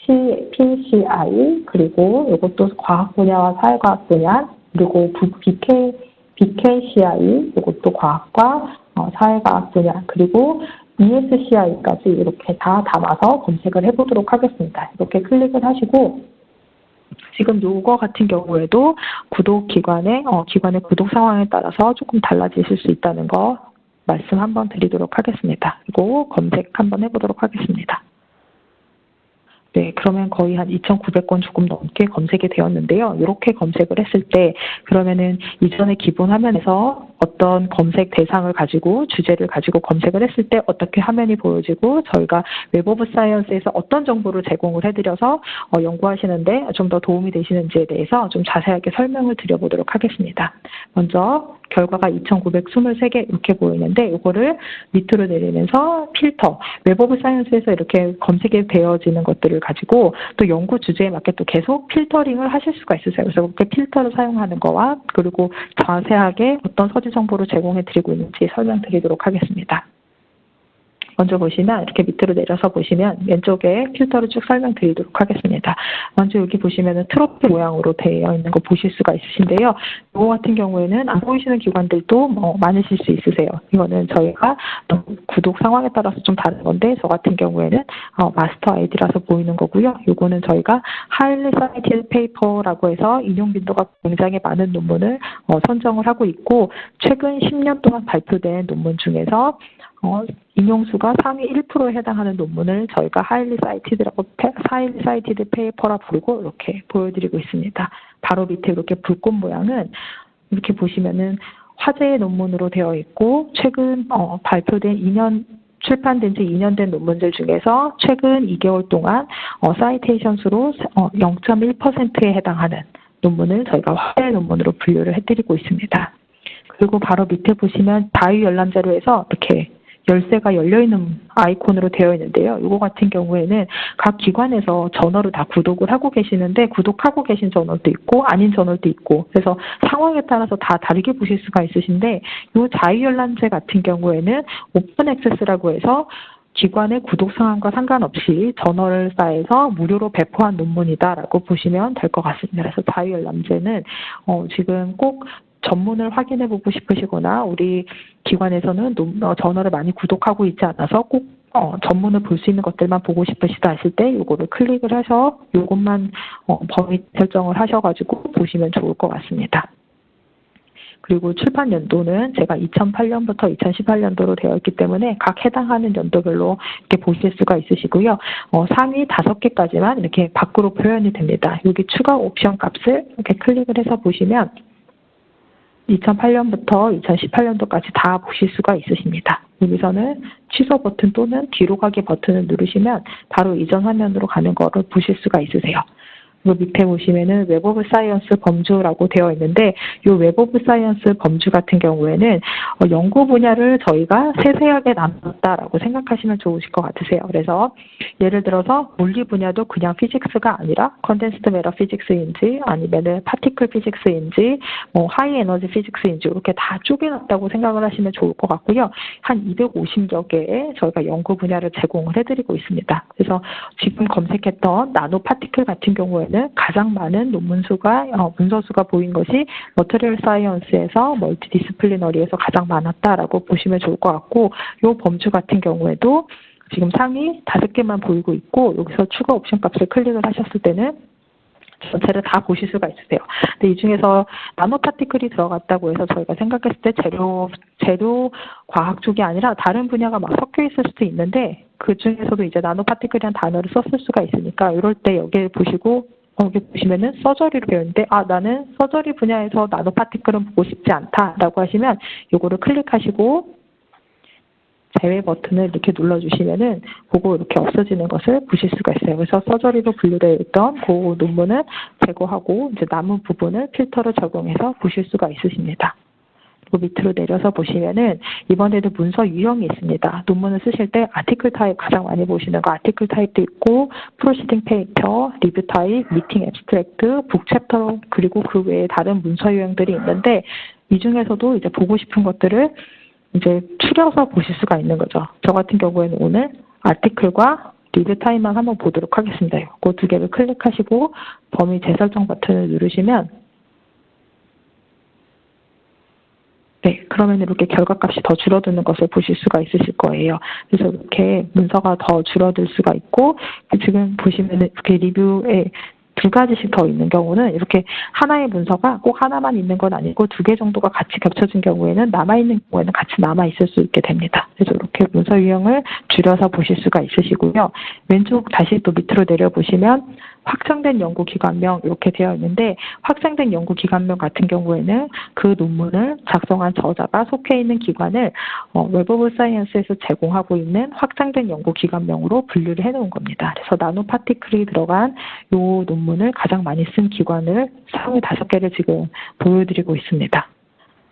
PCI, 그리고 이것도 과학 분야와 사회과학 분야, 그리고 BKCI, 이것도 과학과 사회과학 분야, 그리고 ESCI까지 이렇게 다 담아서 검색을 해보도록 하겠습니다. 이렇게 클릭을 하시고 지금 요거 같은 경우에도 기관의 구독 상황에 따라서 조금 달라지실 수 있다는 거 말씀 한번 드리도록 하겠습니다. 그리고 검색 한번 해보도록 하겠습니다. 네, 그러면 거의 한 2,900건 조금 넘게 검색이 되었는데요. 이렇게 검색을 했을 때 그러면은 이전에 기본 화면에서 어떤 검색 대상을 가지고 주제를 가지고 검색을 했을 때 어떻게 화면이 보여지고 저희가 웹 오브 사이언스에서 어떤 정보를 제공을 해드려서 연구하시는데 좀 더 도움이 되시는지에 대해서 좀 자세하게 설명을 드려보도록 하겠습니다. 먼저 결과가 2,923개 이렇게 보이는데 이거를 밑으로 내리면서 필터, 웹 오브 사이언스에서 이렇게 검색이 되어지는 것들을 가지고 또 연구 주제에 맞게 또 계속 필터링을 하실 수가 있으세요. 그래서 그렇게 필터를 사용하는 거와 그리고 자세하게 어떤 서지 정보를 제공해 드리고 있는지 설명드리도록 하겠습니다. 먼저 보시면 이렇게 밑으로 내려서 보시면 왼쪽에 필터를 쭉 설명드리도록 하겠습니다. 먼저 여기 보시면은 트로피 모양으로 되어 있는 거 보실 수가 있으신데요. 이거 같은 경우에는 안 보이시는 기관들도 많으실 수 있으세요. 이거는 저희가 구독 상황에 따라서 좀 다른 건데 저 같은 경우에는 마스터 아이디라서 보이는 거고요. 이거는 저희가 하일리 사이티드 페이퍼라고 해서 인용 빈도가 굉장히 많은 논문을 선정을 하고 있고 최근 10년 동안 발표된 논문 중에서 인용수가 상위 1%에 해당하는 논문을 저희가 하일리 사이티드 페이퍼라 부르고 이렇게 보여드리고 있습니다. 바로 밑에 이렇게 불꽃 모양은 이렇게 보시면은 화제의 논문으로 되어 있고 최근 발표된 출판된 지 2년 된 논문들 중에서 최근 2개월 동안 사이테이션 수로 0.1%에 해당하는 논문을 저희가 화제의 논문으로 분류를 해드리고 있습니다. 그리고 바로 밑에 보시면 자유 열람제로 해서 이렇게 열쇠가 열려있는 아이콘으로 되어 있는데요. 이거 같은 경우에는 각 기관에서 저널을 다 구독을 하고 계시는데 구독하고 계신 저널도 있고 아닌 저널도 있고 그래서 상황에 따라서 다 다르게 보실 수가 있으신데 이 자유열람제 같은 경우에는 오픈 액세스라고 해서 기관의 구독 상황과 상관없이 저널사에서 무료로 배포한 논문이다라고 보시면 될 것 같습니다. 그래서 자유열람제는 지금 꼭 전문을 확인해 보고 싶으시거나 우리 기관에서는 저널을 많이 구독하고 있지 않아서 꼭 전문을 볼 수 있는 것들만 보고 싶으시다 하실 때 이거를 클릭을 해서 이것만 범위 설정을 하셔가지고 보시면 좋을 것 같습니다. 그리고 출판 연도는 제가 2008년부터 2018년도로 되어 있기 때문에 각 해당하는 연도별로 이렇게 보실 수가 있으시고요. 상위 5개까지만 이렇게 밖으로 표현이 됩니다. 여기 추가 옵션 값을 이렇게 클릭을 해서 보시면 2008년부터 2018년도까지 다 보실 수가 있으십니다. 여기서는 취소 버튼 또는 뒤로 가기 버튼을 누르시면 바로 이전 화면으로 가는 거를 보실 수가 있으세요. 그리고 밑에 보시면은 웹 오브 사이언스 범주라고 되어 있는데 이 웹 오브 사이언스 범주 같은 경우에는 연구 분야를 저희가 세세하게 나눴다라고 생각하시면 좋으실 것 같으세요. 그래서 예를 들어서 물리 분야도 그냥 피직스가 아니라 컨덴스드 매터 피직스인지 아니면은 파티클 피직스인지 하이 에너지 피직스인지 이렇게 다 쪼개놨다고 생각을 하시면 좋을 것 같고요. 한 250여 개의 저희가 연구 분야를 제공을 해드리고 있습니다. 그래서 지금 검색했던 나노 파티클 같은 경우에는 가장 많은 논문 수가 문서 수가 보인 것이 머티리얼 사이언스에서 멀티 디스플리너리에서 가장 많았다라고 보시면 좋을 것 같고 이 범주 같은 경우에도 지금 상위 5개만 보이고 있고 여기서 추가 옵션 값을 클릭을 하셨을 때는 전체를 다 보실 수가 있으세요. 근데 이 중에서 나노 파티클이 들어갔다고 해서 저희가 생각했을 때 재료 과학 쪽이 아니라 다른 분야가 막 섞여 있을 수도 있는데 그 중에서도 이제 나노 파티클이라는 단어를 썼을 수가 있으니까 이럴 때 여기를 보시고 여기 보시면은 서저리로 되어 있는데 나는 서저리 분야에서 나노 파티클은 보고 싶지 않다라고 하시면 요거를 클릭하시고 제외 버튼을 이렇게 눌러주시면은 그거 이렇게 없어지는 것을 보실 수가 있어요. 그래서 서저리로 분류되어 있던 그 논문을 제거하고 이제 남은 부분을 필터를 적용해서 보실 수가 있으십니다. 그리고 밑으로 내려서 보시면은 이번에도 문서 유형이 있습니다. 논문을 쓰실 때 아티클 타입 가장 많이 보시는 거 아티클 타입도 있고 프로시딩 페이퍼, 리뷰 타입, 미팅 앱스트랙트, 북 챕터 그리고 그 외에 다른 문서 유형들이 있는데 이 중에서도 이제 보고 싶은 것들을 이제 추려서 보실 수가 있는 거죠. 저 같은 경우에는 오늘 아티클과 리뷰 타입만 한번 보도록 하겠습니다. 그 두 개를 클릭하시고 범위 재설정 버튼을 누르시면 그러면 이렇게 결과값이 더 줄어드는 것을 보실 수가 있으실 거예요. 그래서 이렇게 문서가 더 줄어들 수가 있고 지금 보시면은 이렇게 리뷰에 두 가지씩 더 있는 경우는 이렇게 하나의 문서가 꼭 하나만 있는 건 아니고 두 개 정도가 같이 겹쳐진 경우에는 남아있는 경우에는 같이 남아있을 수 있게 됩니다. 그래서 이렇게 문서 유형을 줄여서 보실 수가 있으시고요. 왼쪽 다시 또 밑으로 내려보시면 확정된 연구기관명 이렇게 되어 있는데 확정된 연구기관명 같은 경우에는 그 논문을 작성한 저자가 속해 있는 기관을 웹 오브 사이언스에서 제공하고 있는 확정된 연구기관명으로 분류를 해놓은 겁니다. 그래서 나노 파티클이 들어간 이 논문을 가장 많이 쓴 기관을 25개를 지금 보여드리고 있습니다.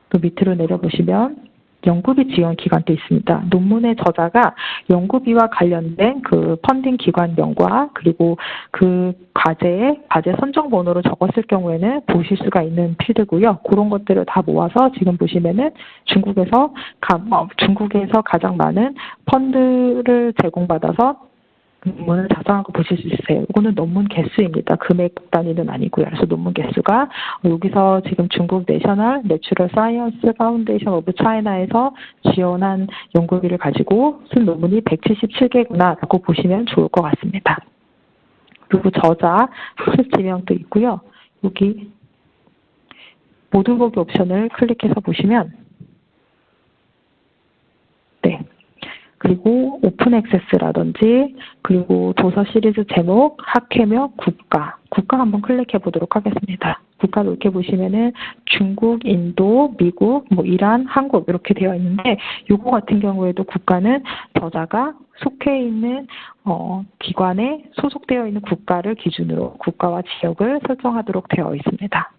또 밑으로 내려보시면 연구비 지원 기관도 있습니다. 논문의 저자가 연구비와 관련된 그 펀딩 기관명과 그리고 그 과제 선정 번호를 적었을 경우에는 보실 수가 있는 필드고요. 그런 것들을 다 모아서 지금 보시면은 중국에서 가장 많은 펀드를 제공받아서 논문을 작성하고 보실 수 있으세요. 이거는 논문 개수입니다. 금액 단위는 아니고요. 그래서 논문 개수가 여기서 지금 중국 내셔널 내추럴 사이언스 파운데이션 오브 차이나에서 지원한 연구비를 가지고 쓴 논문이 177개구나라고 보시면 좋을 것 같습니다. 그리고 저자 학술 지명도 있고요. 여기 모두 보기 옵션을 클릭해서 보시면 그리고 오픈 액세스라든지 그리고 도서 시리즈 제목, 학회명, 국가 한번 클릭해 보도록 하겠습니다. 국가 이렇게 보시면은 중국, 인도, 미국, 이란, 한국 이렇게 되어 있는데 요거 같은 경우에도 국가는 저자가 속해 있는 기관에 소속되어 있는 국가를 기준으로 국가와 지역을 설정하도록 되어 있습니다.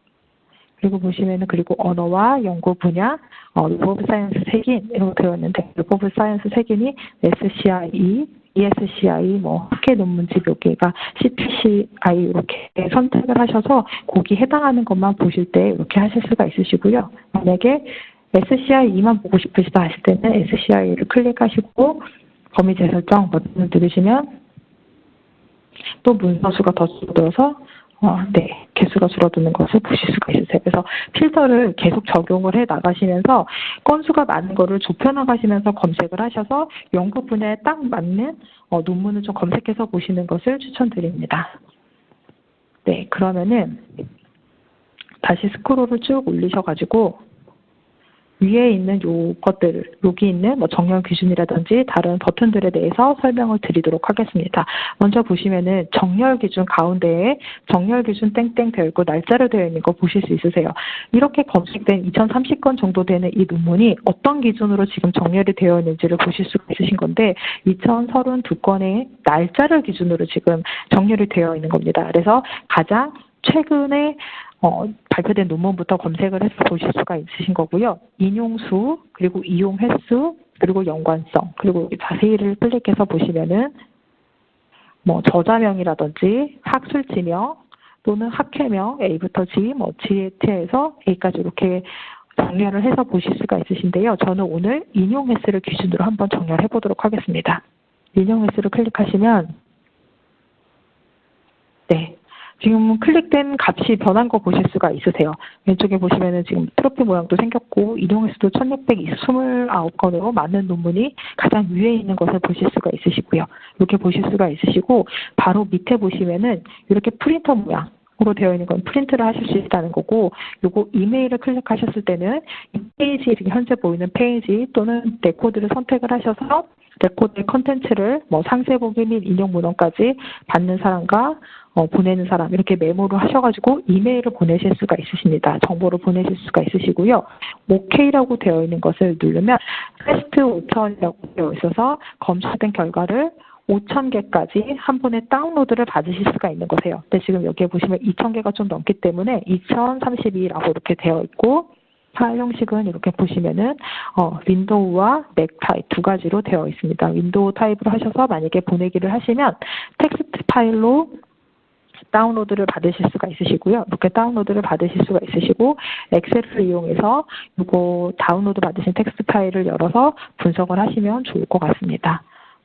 그리고 보시면은 그리고 언어와 연구 분야, 웹 오브 사이언스 색인으로 되어 있는데 웹 오브 사이언스 색인이 SCIE, ESCI, 학회 논문집 여기가 CPCI 이렇게 선택을 하셔서 거기 해당하는 것만 보실 때 이렇게 하실 수가 있으시고요. 만약에 SCIE만 보고 싶으시다 하실 때는 SCI를 클릭하시고 범위 재설정 버튼을 누르시면 또 문서 수가 더 줄어들어서 개수가 줄어드는 것을 보실 수가 있으세요. 그래서 필터를 계속 적용을 해 나가시면서 건수가 많은 거를 좁혀 나가시면서 검색을 하셔서 연구 분야에 딱 맞는 논문을 좀 검색해서 보시는 것을 추천드립니다. 그러면은 다시 스크롤을 쭉 올리셔가지고 위에 있는 요것들, 여기 있는 정렬 기준이라든지 다른 버튼들에 대해서 설명을 드리도록 하겠습니다. 먼저 보시면은 정렬 기준 가운데에 정렬 기준 땡땡 되어 있고 날짜로 되어 있는 거 보실 수 있으세요. 이렇게 검색된 2030건 정도 되는 이 논문이 어떤 기준으로 지금 정렬이 되어 있는지를 보실 수가 있으신 건데 2032건의 날짜를 기준으로 지금 정렬이 되어 있는 겁니다. 그래서 가장 최근에 발표된 논문부터 검색을 해서 보실 수가 있으신 거고요. 인용수, 그리고 이용 횟수, 그리고 연관성, 그리고 자세히를 클릭해서 보시면은 저자명이라든지 학술 지명 또는 학회명 A부터 G, G에서 A까지 이렇게 정렬을 해서 보실 수가 있으신데요. 저는 오늘 인용 횟수를 기준으로 한번 정렬해 보도록 하겠습니다. 인용 횟수를 클릭하시면 지금 클릭된 값이 변한 거 보실 수가 있으세요. 왼쪽에 보시면은 지금 트로피 모양도 생겼고 인용 횟수도 1629건으로 맞는 논문이 가장 위에 있는 것을 보실 수가 있으시고요. 이렇게 보실 수가 있으시고 바로 밑에 보시면은 이렇게 프린터 모양으로 되어 있는 건 프린트를 하실 수 있다는 거고 요거 이메일을 클릭하셨을 때는 이 페이지 현재 보이는 페이지 또는 레코드를 선택을 하셔서 레코드의 컨텐츠를 상세 보기 및 인용 문헌까지 받는 사람과 보내는 사람 이렇게 메모를 하셔가지고 이메일을 보내실 수가 있으십니다. 정보를 보내실 수가 있으시고요. OK라고 되어 있는 것을 누르면 테스트 5000이라고 되어 있어서 검출된 결과를 5000개까지 한 번에 다운로드를 받으실 수가 있는 거세요. 근데 지금 여기에 보시면 2000개가 좀 넘기 때문에 2032라고 이렇게 되어 있고 파일 형식은 이렇게 보시면은 윈도우와 맥 타입 두 가지로 되어 있습니다. 윈도우 타입으로 하셔서 만약에 보내기를 하시면 텍스트 파일로 다운로드를 받으실 수가 있으시고요. 이렇게 다운로드를 받으실 수가 있으시고 엑셀을 이용해서 이거 다운로드 받으신 텍스트 파일을 열어서 분석을 하시면 좋을 것 같습니다.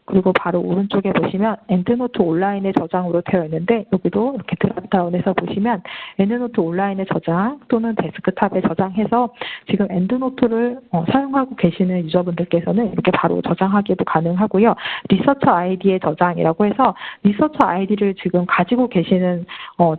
그리고 바로 오른쪽에 보시면 엔드노트 온라인의 저장으로 되어 있는데 여기도 이렇게 드랍다운해서 보시면 엔드노트 온라인의 저장 또는 데스크탑에 저장해서 지금 엔드노트를 사용하고 계시는 유저분들께서는 이렇게 바로 저장하기도 가능하고요. 리서처 아이디의 저장이라고 해서 리서처 아이디를 지금 가지고 계시는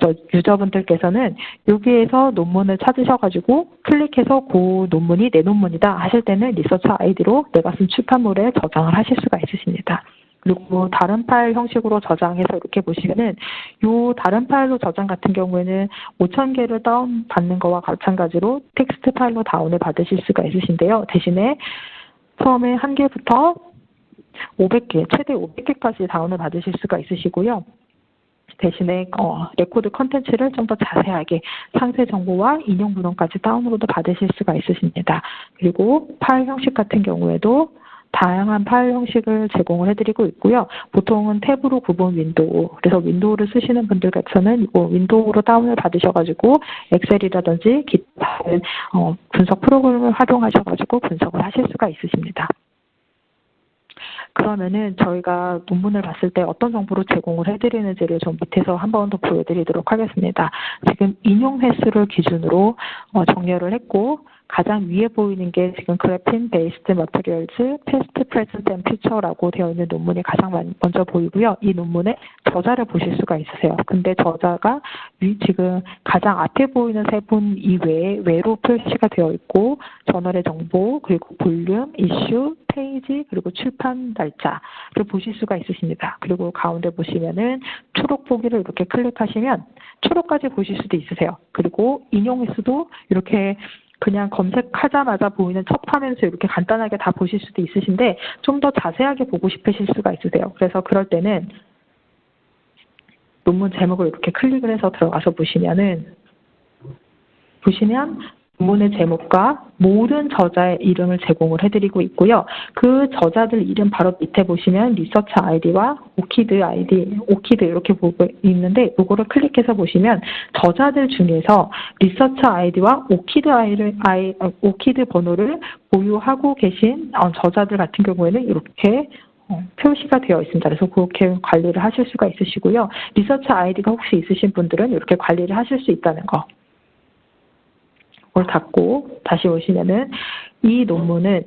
저 유저분들께서는 여기에서 논문을 찾으셔가지고 클릭해서 그 논문이 내 논문이다 하실 때는 리서처 아이디로 내가 쓴 출판물에 저장을 하실 수가 있으십니다. 그리고 다른 파일 형식으로 저장해서 이렇게 보시면은 요 다른 파일로 저장 같은 경우에는 5,000개를 다운받는 거와 마찬가지로 텍스트 파일로 다운을 받으실 수가 있으신데요. 대신에 처음에 1개부터 500개, 최대 500개까지 다운을 받으실 수가 있으시고요. 대신에 레코드 컨텐츠를 좀 더 자세하게 상세 정보와 인용 문헌까지 다운로드 받으실 수가 있으십니다. 그리고 파일 형식 같은 경우에도 다양한 파일 형식을 제공을 해드리고 있고요. 보통은 탭으로 구분 윈도우, 그래서 윈도우를 쓰시는 분들께서는 윈도우로 다운을 받으셔가지고 엑셀이라든지 기타 분석 프로그램을 활용하셔가지고 분석을 하실 수가 있으십니다. 그러면은 저희가 논문을 봤을 때 어떤 정보를 제공을 해드리는지를 좀 밑에서 한 번 더 보여드리도록 하겠습니다. 지금 인용 횟수를 기준으로 정렬을 했고 가장 위에 보이는 게 지금 그래핀 베이스드 머티리얼즈 패스트 프레젠트 앤 퓨처라고 되어 있는 논문이 가장 먼저 보이고요. 이 논문의 저자를 보실 수가 있으세요. 근데 저자가 지금 가장 앞에 보이는 세 분 이외에 외로 표시가 되어 있고 저널의 정보 그리고 볼륨, 이슈, 페이지 그리고 출판 날짜를 보실 수가 있으십니다. 그리고 가운데 보시면은 초록 보기를 이렇게 클릭하시면 초록까지 보실 수도 있으세요. 그리고 인용 횟수도 이렇게 그냥 검색하자마자 보이는 첫 화면에서 이렇게 간단하게 다 보실 수도 있으신데 좀 더 자세하게 보고 싶으실 수가 있으세요. 그래서 그럴 때는 논문 제목을 이렇게 클릭을 해서 들어가서 보시면 논문의 제목과 모든 저자의 이름을 제공을 해드리고 있고요. 그 저자들 이름 바로 밑에 보시면 리서치 아이디와 오키드 아이디, 오키드 이렇게 보고 있는데 이거를 클릭해서 보시면 저자들 중에서 리서치 아이디와 오키드 번호를 보유하고 계신 저자들 같은 경우에는 이렇게 표시가 되어 있습니다. 그래서 그렇게 관리를 하실 수가 있으시고요. 리서치 아이디가 혹시 있으신 분들은 이렇게 관리를 하실 수 있다는 거. 을 닫고 다시 오시면은 이 논문은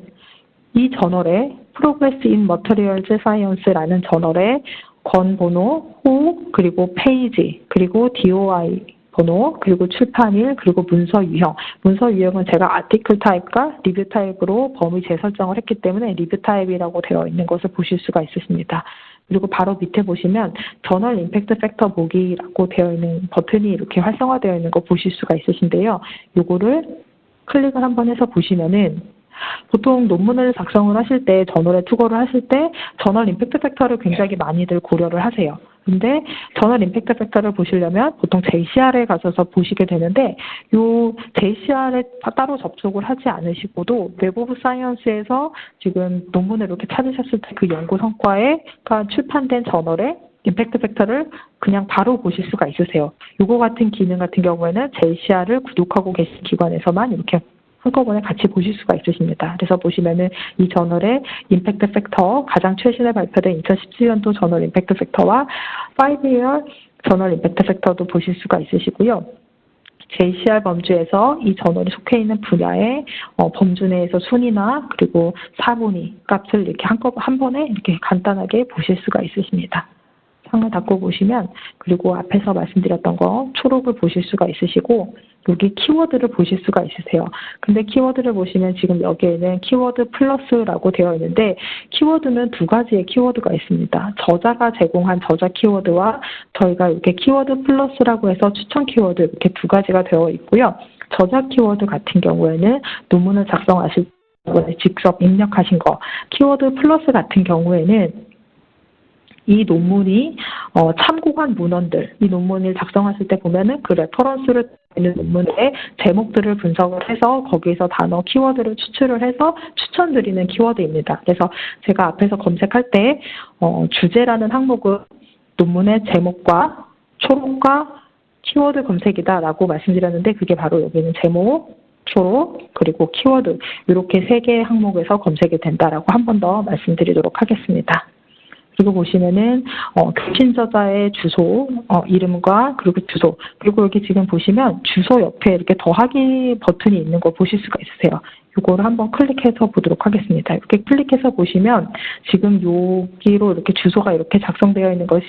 이 저널의 Progress in Materials Science라는 저널의 권번호, 호, 그리고 페이지, 그리고 DOI 번호, 그리고 출판일, 그리고 문서 유형. 문서 유형은 제가 아티클 타입과 리뷰 타입으로 범위 재설정을 했기 때문에 리뷰 타입이라고 되어 있는 것을 보실 수가 있으십니다. 그리고 바로 밑에 보시면 저널 임팩트 팩터 보기라고 되어 있는 버튼이 이렇게 활성화되어 있는 거 보실 수가 있으신데요. 요거를 클릭을 한번 해서 보시면은 보통 논문을 작성을 하실 때 저널에 투고를 하실 때 저널 임팩트 팩터를 굉장히 많이들 고려를 하세요. 근데 저널 임팩트 팩터를 보시려면 보통 JCR에 가셔서 보시게 되는데 요 JCR에 따로 접속을 하지 않으시고도 웹 오브 사이언스에서 지금 논문을 이렇게 찾으셨을 때 그 연구 성과가 출판된 저널에 임팩트 팩터를 그냥 바로 보실 수가 있으세요. 요거 같은 기능 같은 경우에는 JCR을 구독하고 계신 기관에서만 이렇게 한꺼번에 같이 보실 수가 있으십니다. 그래서 보시면은 이 저널의 임팩트 팩터, 가장 최신에 발표된 2017년도 저널 임팩트 팩터와 5year 저널 임팩트 팩터도 보실 수가 있으시고요. JCR 범주에서 이 저널이 속해 있는 분야의 범주 내에서 순위나 그리고 사분위 값을 이렇게 한 번에 이렇게 간단하게 보실 수가 있으십니다. 창을 닫고 보시면 그리고 앞에서 말씀드렸던 거 초록을 보실 수가 있으시고 여기 키워드를 보실 수가 있으세요. 근데 키워드를 보시면 지금 여기에는 키워드 플러스라고 되어 있는데 키워드는 두 가지의 키워드가 있습니다. 저자가 제공한 저자 키워드와 저희가 이렇게 키워드 플러스라고 해서 추천 키워드 이렇게 두 가지가 되어 있고요. 저자 키워드 같은 경우에는 논문을 작성하실 때 직접 입력하신 거, 키워드 플러스 같은 경우에는 이 논문이 참고한 문헌들, 이 논문을 작성하실 때 보면은 그 레퍼런스를 있는 논문의 제목들을 분석을 해서 거기에서 단어 키워드를 추출을 해서 추천드리는 키워드입니다. 그래서 제가 앞에서 검색할 때 주제라는 항목은 논문의 제목과 초록과 키워드 검색이다라고 말씀드렸는데 그게 바로 여기는 제목, 초록, 그리고 키워드 이렇게 세 개의 항목에서 검색이 된다라고 한 번 더 말씀드리도록 하겠습니다. 그리고 보시면은 교신 저자의 주소, 이름과 그리고 주소, 그리고 여기 지금 보시면 주소 옆에 이렇게 더하기 버튼이 있는 거 보실 수가 있으세요. 이거를 한번 클릭해서 보도록 하겠습니다. 이렇게 클릭해서 보시면 지금 여기로 이렇게 주소가 이렇게 작성되어 있는 것이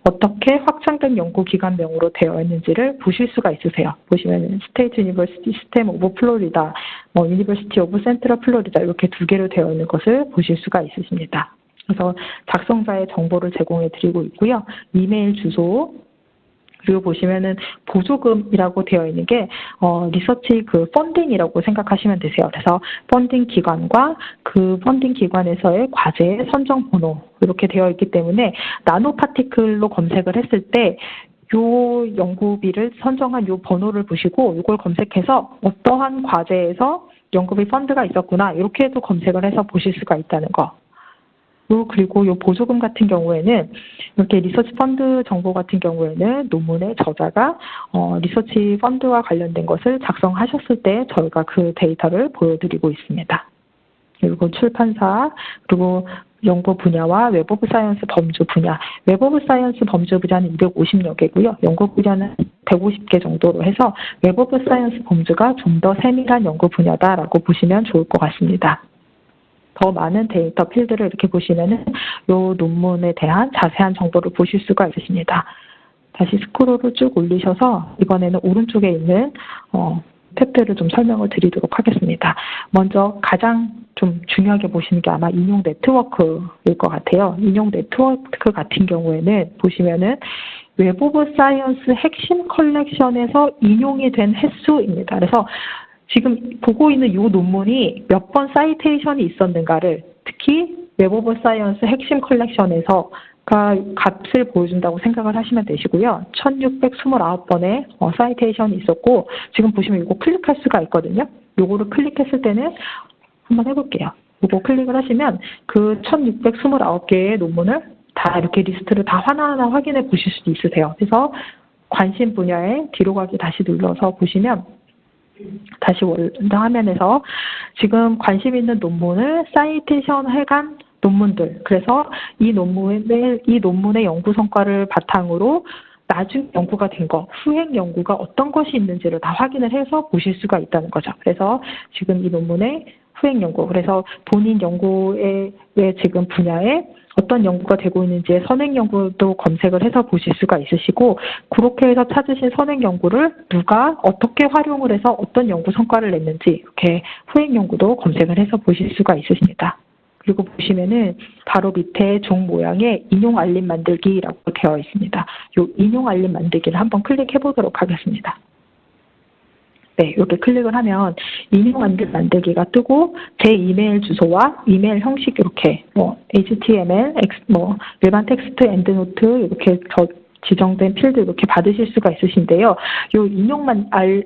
어떻게 확장된 연구기관명으로 되어 있는지를 보실 수가 있으세요. 보시면 스테이트 유니버시티 시스템 오브 플로리다, 유니버시티 오브 센트럴 플로리다 이렇게 두 개로 되어 있는 것을 보실 수가 있으십니다. 그래서 작성자의 정보를 제공해 드리고 있고요. 이메일 주소, 그리고 보시면은 보조금이라고 되어 있는 게 리서치 펀딩이라고 생각하시면 되세요. 그래서 펀딩 기관과 그 펀딩 기관에서의 과제 선정 번호 이렇게 되어 있기 때문에 나노 파티클로 검색을 했을 때 요 연구비를 선정한 요 번호를 보시고 이걸 검색해서 어떠한 과제에서 연구비 펀드가 있었구나 이렇게 해도 검색을 해서 보실 수가 있다는 거. 그리고 이 보조금 같은 경우에는 이렇게 리서치 펀드 정보 같은 경우에는 논문의 저자가 리서치 펀드와 관련된 것을 작성하셨을 때 저희가 그 데이터를 보여드리고 있습니다. 그리고 출판사, 그리고 연구 분야와 웹 오브 사이언스 범주 분야. 웹 오브 사이언스 범주 분야는 250여 개고요. 연구 분야는 150개 정도로 해서 웹 오브 사이언스 범주가 좀 더 세밀한 연구 분야다라고 보시면 좋을 것 같습니다. 더 많은 데이터 필드를 이렇게 보시면은 이 논문에 대한 자세한 정보를 보실 수가 있으십니다. 다시 스크롤을 쭉 올리셔서 이번에는 오른쪽에 있는 탭들을 좀 설명을 드리도록 하겠습니다. 먼저 가장 좀 중요하게 보시는 게 아마 인용 네트워크일 것 같아요. 인용 네트워크 같은 경우에는 보시면은 웹 오브 사이언스 핵심 컬렉션에서 인용이 된 횟수입니다. 그래서 지금 보고 있는 이 논문이 몇 번 사이테이션이 있었는가를 특히 웹 오브 사이언스 핵심 컬렉션에서 값을 보여준다고 생각을 하시면 되시고요. 1629번의 사이테이션이 있었고 지금 보시면 이거 클릭할 수가 있거든요. 요거를 클릭했을 때는 한번 해볼게요. 이거 클릭을 하시면 그 1629개의 논문을 다 이렇게 리스트를 다 하나하나 확인해 보실 수도 있으세요. 그래서 관심 분야에 뒤로 가기 다시 눌러서 보시면 다시 화면에서 지금 관심 있는 논문을 사이테이션 해간 논문들, 그래서 이 논문의 연구 성과를 바탕으로 나중 연구가 된 거, 후행 연구가 어떤 것이 있는지를 다 확인을 해서 보실 수가 있다는 거죠. 그래서 지금 이 논문의 후행 연구, 그래서 본인 연구의 지금 분야에 어떤 연구가 되고 있는지의 선행 연구도 검색을 해서 보실 수가 있으시고 그렇게 해서 찾으신 선행 연구를 누가 어떻게 활용을 해서 어떤 연구 성과를 냈는지 이렇게 후행 연구도 검색을 해서 보실 수가 있으십니다. 그리고 보시면은 바로 밑에 종 모양의 인용 알림 만들기라고 되어 있습니다. 이 인용 알림 만들기를 한번 클릭해 보도록 하겠습니다. 네, 이렇게 클릭을 하면 인용 알림 만들기가 뜨고 제 이메일 주소와 이메일 형식 이렇게 HTML, 일반 텍스트, 엔드노트 이렇게 지정된 필드 이렇게 받으실 수가 있으신데요. 이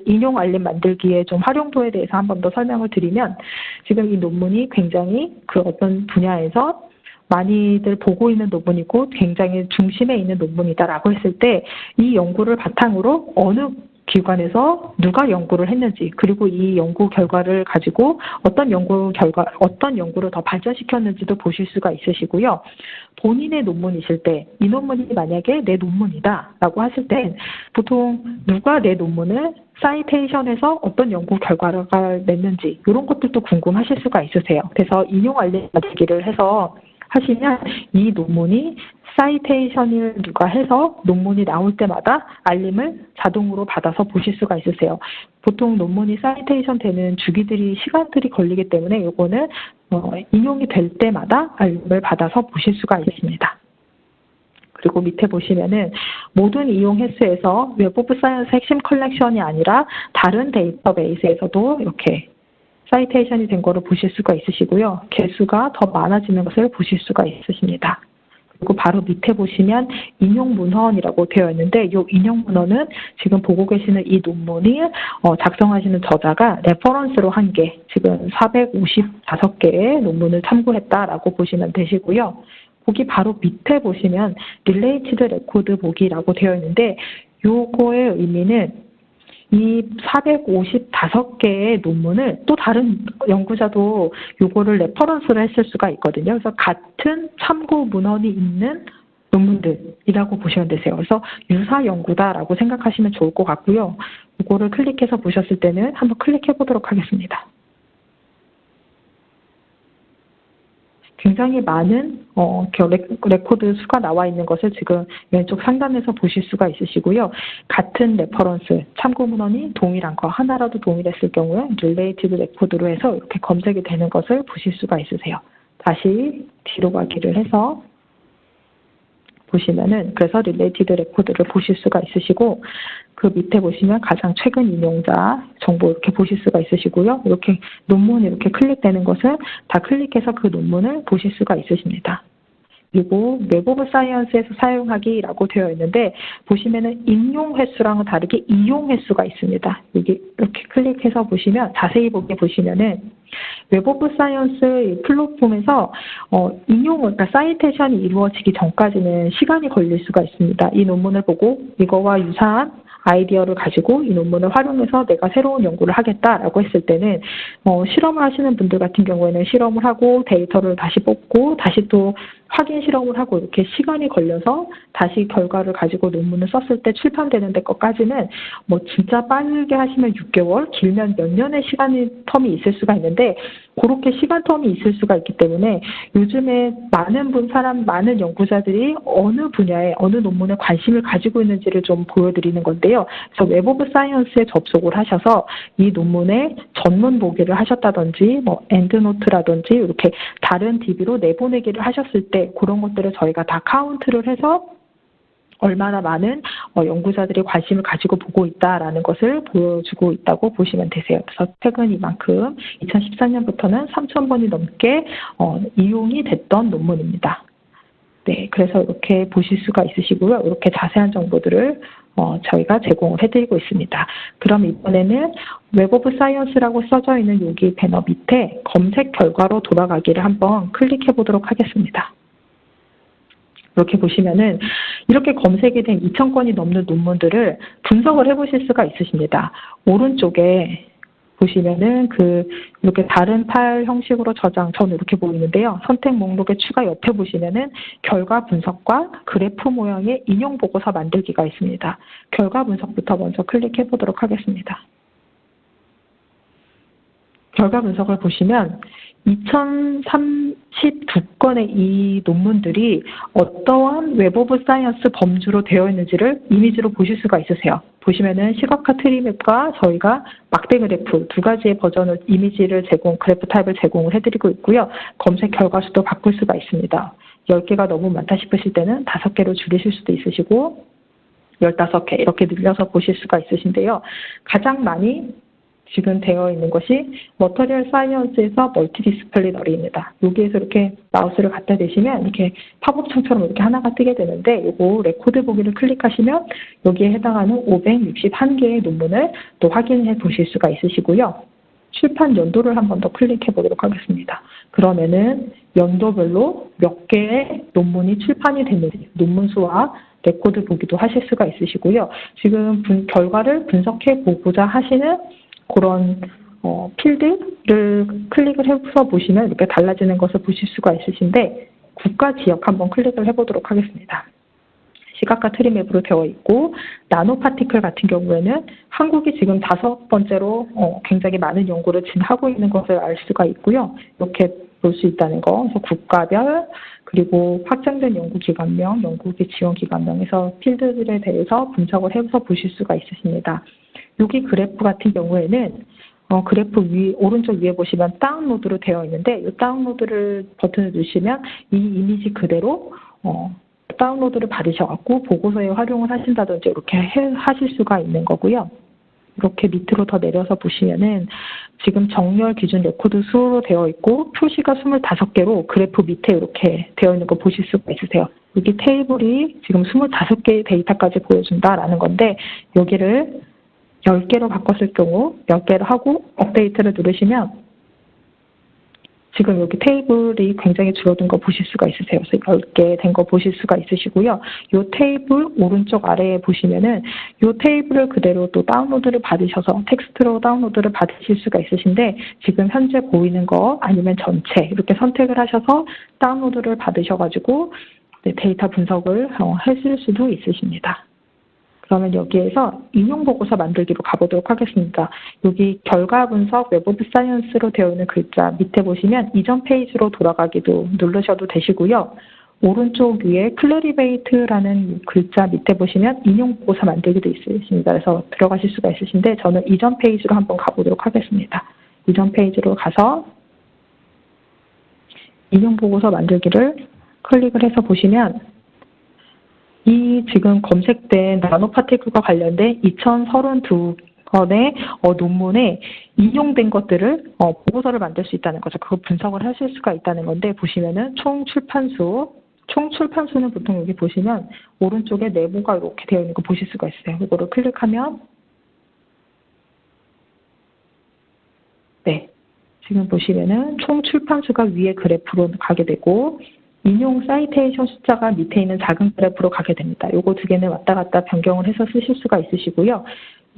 인용 알림 만들기의 좀 활용도에 대해서 한 번 더 설명을 드리면 지금 이 논문이 굉장히 그 어떤 분야에서 많이들 보고 있는 논문이고 굉장히 중심에 있는 논문이다라고 했을 때 이 연구를 바탕으로 어느 기관에서 누가 연구를 했는지 그리고 이 연구 결과를 가지고 어떤 연구를 더 발전시켰는지도 보실 수가 있으시고요. 본인의 논문이실 때 이 논문이 만약에 내 논문이다라고 하실 때 보통 누가 내 논문을 사이테이션에서 어떤 연구 결과를 냈는지 이런 것들도 궁금하실 수가 있으세요. 그래서 인용 알림 만들기를 해서 하시면 이 논문이 사이테이션을 누가 해서 논문이 나올 때마다 알림을 자동으로 받아서 보실 수가 있으세요. 보통 논문이 사이테이션 되는 시간들이 걸리기 때문에 이거는 인용이 될 때마다 알림을 받아서 보실 수가 있습니다. 그리고 밑에 보시면은 모든 이용 횟수에서 웹 오브 사이언스 핵심 컬렉션이 아니라 다른 데이터베이스에서도 이렇게 사이테이션이 된 거를 보실 수가 있으시고요. 개수가 더 많아지는 것을 보실 수가 있으십니다. 그리고 바로 밑에 보시면 인용 문헌이라고 되어 있는데 이 인용 문헌은 지금 보고 계시는 이 논문이 작성하시는 저자가 레퍼런스로 한 개, 지금 455개의 논문을 참고했다라고 보시면 되시고요. 거기 바로 밑에 보시면 릴레이티드 레코드 보기라고 되어 있는데 요거의 의미는 이 455개의 논문을 또 다른 연구자도 요거를 레퍼런스를 했을 수가 있거든요. 그래서 같은 참고 문헌이 있는 논문들이라고 보시면 되세요. 그래서 유사 연구다라고 생각하시면 좋을 것 같고요. 이거를 클릭해서 보셨을 때는 한번 클릭해 보도록 하겠습니다. 굉장히 많은 레코드 수가 나와 있는 것을 지금 왼쪽 상단에서 보실 수가 있으시고요. 같은 레퍼런스, 참고 문헌이 동일한 거, 하나라도 동일했을 경우에 릴레이티드 레코드로 해서 이렇게 검색이 되는 것을 보실 수가 있으세요. 다시 뒤로 가기를 해서 보시면은 그래서 릴레이티드 레코드를 보실 수가 있으시고 그 밑에 보시면 가장 최근 인용자 정보 이렇게 보실 수가 있으시고요. 이렇게 논문이 이렇게 클릭되는 것은 다 클릭해서 그 논문을 보실 수가 있으십니다. 그리고 웹 오브 사이언스에서 사용하기라고 되어 있는데 보시면은 인용 횟수랑은 다르게 이용 횟수가 있습니다. 여기 이렇게 클릭해서 보시면 자세히 보게 보시면은 웹 오브 사이언스 플랫폼에서 그러니까 사이테이션이 이루어지기 전까지는 시간이 걸릴 수가 있습니다. 이 논문을 보고 이거와 유사한 아이디어를 가지고 이 논문을 활용해서 내가 새로운 연구를 하겠다라고 했을 때는 실험을 하시는 분들 같은 경우에는 실험을 하고 데이터를 다시 뽑고 다시 또 확인 실험을 하고 이렇게 시간이 걸려서 다시 결과를 가지고 논문을 썼을 때 출판되는 데까지는 뭐 진짜 빠르게 하시면 6개월, 길면 몇 년의 시간 텀이 있을 수가 있는데 그렇게 시간 텀이 있을 수가 있기 때문에 요즘에 많은 연구자들이 어느 분야에 어느 논문에 관심을 가지고 있는지를 좀 보여드리는 건데요. 그래서 웹 오브 사이언스에 접속을 하셔서 이 논문에 전문 보기를 하셨다든지 뭐 엔드노트라든지 이렇게 다른 DB로 내보내기를 하셨을 때 그런 것들을 저희가 다 카운트를 해서 얼마나 많은 연구자들이 관심을 가지고 보고 있다라는 것을 보여주고 있다고 보시면 되세요. 그래서 최근 이만큼 2014년부터는 3,000번이 넘게 이용이 됐던 논문입니다. 네, 그래서 이렇게 보실 수가 있으시고요. 이렇게 자세한 정보들을 저희가 제공을 해드리고 있습니다. 그럼 이번에는 웹 오브 사이언스라고 써져 있는 여기 배너 밑에 검색 결과로 돌아가기를 한번 클릭해 보도록 하겠습니다. 이렇게 보시면은 이렇게 검색이 된 2,000건이 넘는 논문들을 분석을 해보실 수가 있으십니다. 오른쪽에 보시면은 이렇게 다른 파일 형식으로 저는 이렇게 보이는데요. 선택 목록의 추가 옆에 보시면은 결과 분석과 그래프 모양의 인용 보고서 만들기가 있습니다. 결과 분석부터 먼저 클릭해 보도록 하겠습니다. 결과 분석을 보시면 2032건의 이 논문들이 어떠한 웹 오브 사이언스 범주로 되어 있는지를 이미지로 보실 수가 있으세요. 보시면은 시각화 트리맵과 저희가 막대 그래프 두 가지의 버전을 이미지를 그래프 타입을 제공을 해드리고 있고요. 검색 결과 수도 바꿀 수가 있습니다. 10개가 너무 많다 싶으실 때는 5개로 줄이실 수도 있으시고 15개 이렇게 늘려서 보실 수가 있으신데요. 가장 많이 지금 되어 있는 것이 머터리얼 사이언스에서 멀티디스플리너리입니다. 여기에서 이렇게 마우스를 갖다 대시면 이렇게 팝업 창처럼 이렇게 하나가 뜨게 되는데 이거 레코드 보기를 클릭하시면 여기에 해당하는 561개의 논문을 또 확인해 보실 수가 있으시고요. 출판 연도를 한 번 더 클릭해 보도록 하겠습니다. 그러면은 연도별로 몇 개의 논문이 출판이 됐는지 논문 수와 레코드 보기도 하실 수가 있으시고요. 지금 결과를 분석해 보고자 하시는 그런 필드를 클릭을 해서 보시면 이렇게 달라지는 것을 보실 수가 있으신데 국가 지역 한번 클릭을 해보도록 하겠습니다. 시각화 트리맵으로 되어 있고 나노 파티클 같은 경우에는 한국이 지금 5번째로 굉장히 많은 연구를 지금 하고 있는 것을 알 수가 있고요. 이렇게 볼 수 있다는 거. 그래서 국가별 그리고 확정된 연구기관명, 연구비 지원기관명에서 필드들에 대해서 분석을 해서 보실 수가 있으십니다. 여기 그래프 같은 경우에는 그래프 오른쪽 위에 보시면 다운로드로 되어 있는데 이 다운로드를 버튼을 누르시면 이 이미지 그대로 다운로드를 받으셔갖고 보고서에 활용을 하신다든지 이렇게 하실 수가 있는 거고요. 이렇게 밑으로 더 내려서 보시면은 지금 정렬 기준 레코드 수로 되어 있고 표시가 25개로 그래프 밑에 이렇게 되어 있는 거 보실 수가 있으세요. 여기 테이블이 지금 25개의 데이터까지 보여준다라는 건데 여기를 10개로 바꿨을 경우 10개를 하고 업데이트를 누르시면 지금 여기 테이블이 굉장히 줄어든 거 보실 수가 있으세요. 그래서 10개 된 거 보실 수가 있으시고요. 이 테이블 오른쪽 아래에 보시면은 이 테이블을 그대로 또 다운로드를 받으셔서 텍스트로 다운로드를 받으실 수가 있으신데 지금 현재 보이는 거 아니면 전체 이렇게 선택을 하셔서 다운로드를 받으셔가지고 네, 데이터 분석을 하실 수도 있으십니다. 그러면 여기에서 인용보고서 만들기로 가보도록 하겠습니다. 여기 결과 분석 웹 오브 사이언스로 되어 있는 글자 밑에 보시면 이전 페이지로 돌아가기도 누르셔도 되시고요. 오른쪽 위에 클래리베이트라는 글자 밑에 보시면 인용보고서 만들기도 있으십니다. 그래서 들어가실 수가 있으신데 저는 이전 페이지로 한번 가보도록 하겠습니다. 이전 페이지로 가서 인용보고서 만들기를 클릭을 해서 보시면 이 지금 검색된 나노파티클과 관련된 2032건의 논문에 인용된 것들을 보고서를 만들 수 있다는 거죠. 그거 분석을 하실 수가 있다는 건데 보시면은 총 출판수는 보통 여기 보시면 오른쪽에 네모가 이렇게 되어 있는 거 보실 수가 있어요. 이거를 클릭하면 네, 지금 보시면은 총 출판수가 위에 그래프로 가게 되고 인용 사이테이션 숫자가 밑에 있는 작은 그래프로 가게 됩니다. 요거 두 개는 왔다 갔다 변경을 해서 쓰실 수가 있으시고요.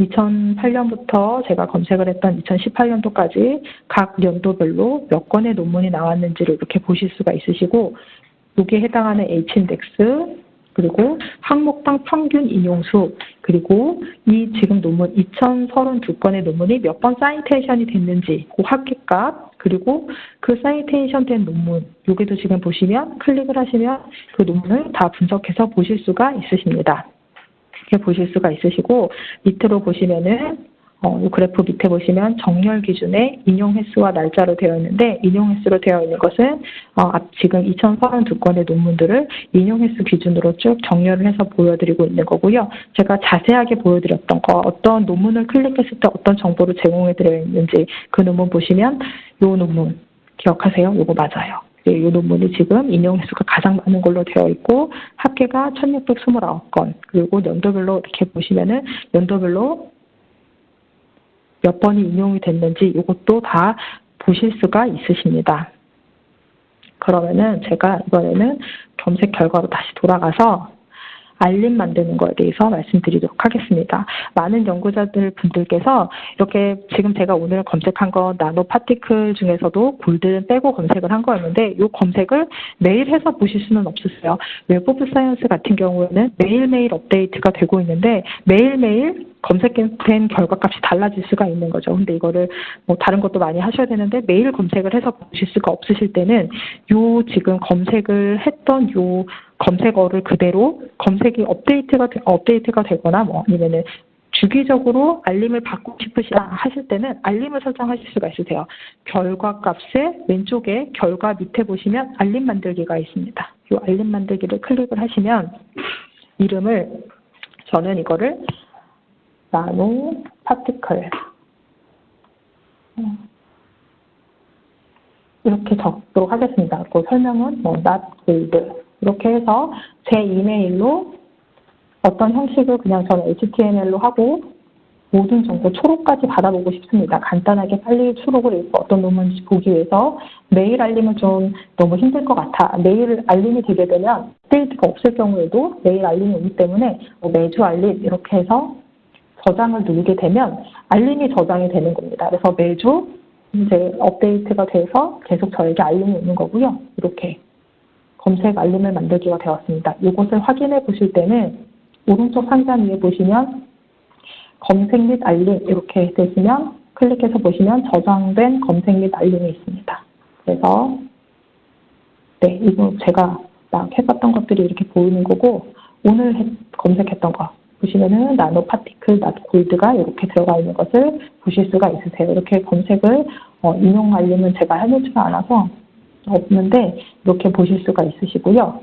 2008년부터 제가 검색을 했던 2018년도까지 각 연도별로 몇 건의 논문이 나왔는지를 이렇게 보실 수가 있으시고 여기에 해당하는 H인덱스 그리고 항목당 평균 인용수 그리고 이 지금 논문 2032건의 논문이 몇 번 사이테이션이 됐는지 그 합계값 그리고 그 사이테이션 된 논문 여기도 지금 보시면 클릭을 하시면 그 논문을 다 분석해서 보실 수가 있으십니다. 이렇게 보실 수가 있으시고 밑으로 보시면은 이 그래프 밑에 보시면 정렬 기준의 인용 횟수와 날짜로 되어 있는데 인용 횟수로 되어 있는 것은 지금 2032건의 논문들을 인용 횟수 기준으로 쭉 정렬을 해서 보여드리고 있는 거고요. 제가 자세하게 보여드렸던 거 어떤 논문을 클릭했을 때 어떤 정보를 제공해 드려 있는지 그 논문 보시면 이 논문 기억하세요? 이거 맞아요. 이 논문이 지금 인용 횟수가 가장 많은 걸로 되어 있고 합계가 1629건 그리고 연도별로 이렇게 보시면은 연도별로 몇 번이 인용이 됐는지 이것도 다 보실 수가 있으십니다. 그러면은 제가 이번에는 검색 결과로 다시 돌아가서 알림 만드는 거에 대해서 말씀드리도록 하겠습니다. 많은 연구자들 분들께서 이렇게 지금 제가 오늘 검색한 건 나노 파티클 중에서도 골드는 빼고 검색을 한 거였는데 이 검색을 매일 해서 보실 수는 없으세요. 웹 오브 사이언스 같은 경우에는 매일매일 업데이트가 되고 있는데 매일매일 검색된 결과값이 달라질 수가 있는 거죠. 근데 이거를 뭐 다른 것도 많이 하셔야 되는데 매일 검색을 해서 보실 수가 없으실 때는 요 지금 검색을 했던 요 검색어를 그대로 검색이 업데이트가 되거나 뭐 아니면은 주기적으로 알림을 받고 싶으시다 하실 때는 알림을 설정하실 수가 있으세요. 결과 값의 왼쪽에 결과 밑에 보시면 알림 만들기가 있습니다. 이 알림 만들기를 클릭을 하시면 이름을 저는 이거를 나노 파티클 이렇게 적도록 하겠습니다. 그 설명은 not gold 이렇게 해서 제 이메일로 어떤 형식을 그냥 저는 HTML로 하고 모든 정보 초록까지 받아보고 싶습니다. 간단하게 빨리 초록을 읽고 어떤 논문인지 보기 위해서 메일 알림은 좀 너무 힘들 것 같아. 메일 알림이 되게 되면 업데이트가 없을 경우에도 메일 알림이 오기 때문에 매주 알림 이렇게 해서 저장을 누르게 되면 알림이 저장이 되는 겁니다. 그래서 매주 이제 업데이트가 돼서 계속 저에게 알림이 오는 거고요. 이렇게 검색 알림을 만들기가 되었습니다. 이것을 확인해 보실 때는 오른쪽 상단 위에 보시면 검색 및 알림 이렇게 되시면 클릭해서 보시면 저장된 검색 및 알림이 있습니다. 그래서 네, 이거 제가 막 해봤던 것들이 이렇게 보이는 거고 오늘 검색했던 거 보시면은 나노 파티클 골드가 이렇게 들어가 있는 것을 보실 수가 있으세요. 이렇게 검색을 인용 알림은 제가 해놓지가 않아서 없는데 이렇게 보실 수가 있으시고요.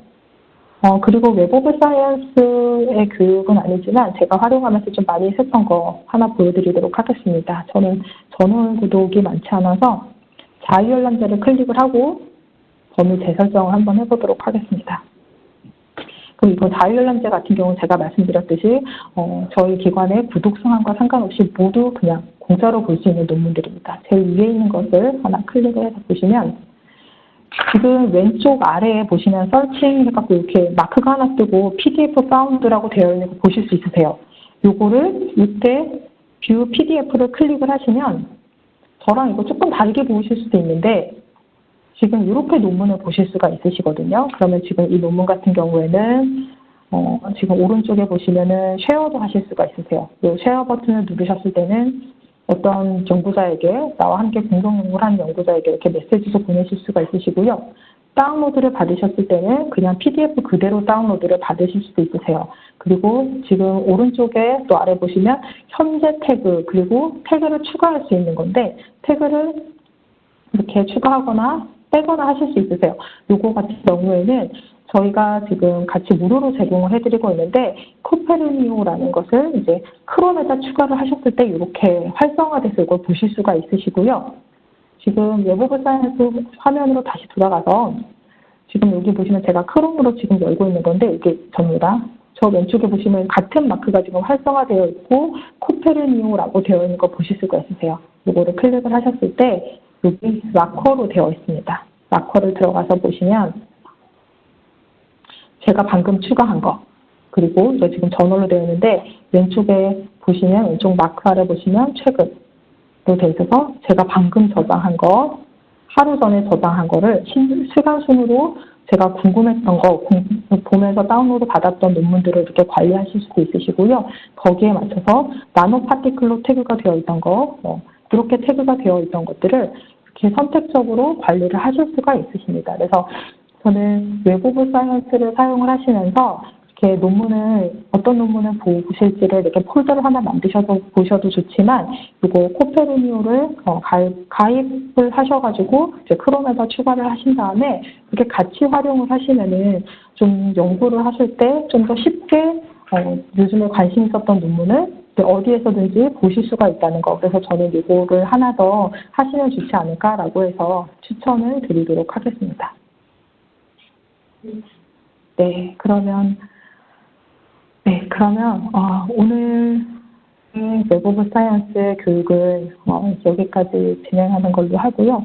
그리고 웹 오브 사이언스의 교육은 아니지만 제가 활용하면서 좀 많이 했던 거 하나 보여드리도록 하겠습니다. 저는 전원 구독이 많지 않아서 자유열람제를 클릭을 하고 범위 재설정을 한번 해보도록 하겠습니다. 그럼 이거 자유열람제 같은 경우는 제가 말씀드렸듯이 저희 기관의 구독 성함과 상관없이 모두 그냥 공짜로 볼 수 있는 논문들입니다. 제일 위에 있는 것을 하나 클릭을 해서 보시면 지금 왼쪽 아래에 보시면 서칭 해갖고 이렇게 마크가 하나 뜨고 PDF 파운드라고 되어 있는 거 보실 수 있으세요. 요거를 이때 뷰 PDF를 클릭을 하시면 저랑 이거 조금 다르게 보이실 수도 있는데 지금 이렇게 논문을 보실 수가 있으시거든요. 그러면 지금 이 논문 같은 경우에는 지금 오른쪽에 보시면은 쉐어도 하실 수가 있으세요. 이 쉐어 버튼을 누르셨을 때는 어떤 연구자에게 나와 함께 공동 연구를 하는 연구자에게 이렇게 메시지도 보내실 수가 있으시고요. 다운로드를 받으셨을 때는 그냥 PDF 그대로 다운로드를 받으실 수도 있으세요. 그리고 지금 오른쪽에 또 아래 보시면 현재 태그 그리고 태그를 추가할 수 있는 건데 태그를 이렇게 추가하거나 빼거나 하실 수 있으세요. 요거 같은 경우에는 저희가 지금 같이 무료로 제공을 해드리고 있는데 코페르니오라는 것을 이제 크롬에다 추가를 하셨을 때 이렇게 활성화돼서 이걸 보실 수가 있으시고요. 지금 웹오브 사이언스 화면으로 다시 돌아가서 지금 여기 보시면 제가 크롬으로 지금 열고 있는 건데 이게 접니다. 저 왼쪽에 보시면 같은 마크가 지금 활성화되어 있고 코페르니오라고 되어 있는 거 보실 수가 있으세요. 이거를 클릭을 하셨을 때 여기 락커로 되어 있습니다. 락커를 들어가서 보시면 제가 방금 추가한 거 그리고 이제 지금 저널로 되어 있는데 왼쪽에 보시면 왼쪽 마크 아래 보시면 최근로 되어 있어서 제가 방금 저장한 거 하루 전에 저장한 거를 시간 순으로 제가 궁금했던 거 보면서 다운로드 받았던 논문들을 이렇게 관리하실 수도 있으시고요. 거기에 맞춰서 나노 파티클로 태그가 되어 있던 거 이렇게 태그가 되어 있던 것들을 이렇게 선택적으로 관리를 하실 수가 있으십니다. 그래서 저는 웹 오브 사이언스를 사용을 하시면서 이렇게 어떤 논문을 보실지를 이렇게 폴더를 하나 만드셔서 보셔도 좋지만 이거 코페르니오를 가입을 하셔가지고 이제 크롬에서 추가를 하신 다음에 이렇게 같이 활용을 하시면은 좀 연구를 하실 때 좀 더 쉽게 요즘에 관심 있었던 논문을 어디에서든지 보실 수가 있다는 거. 그래서 저는 이거를 하나 더 하시면 좋지 않을까라고 해서 추천을 드리도록 하겠습니다. 네, 그러면 오늘 웹 오브 사이언스 교육을 여기까지 진행하는 걸로 하고요.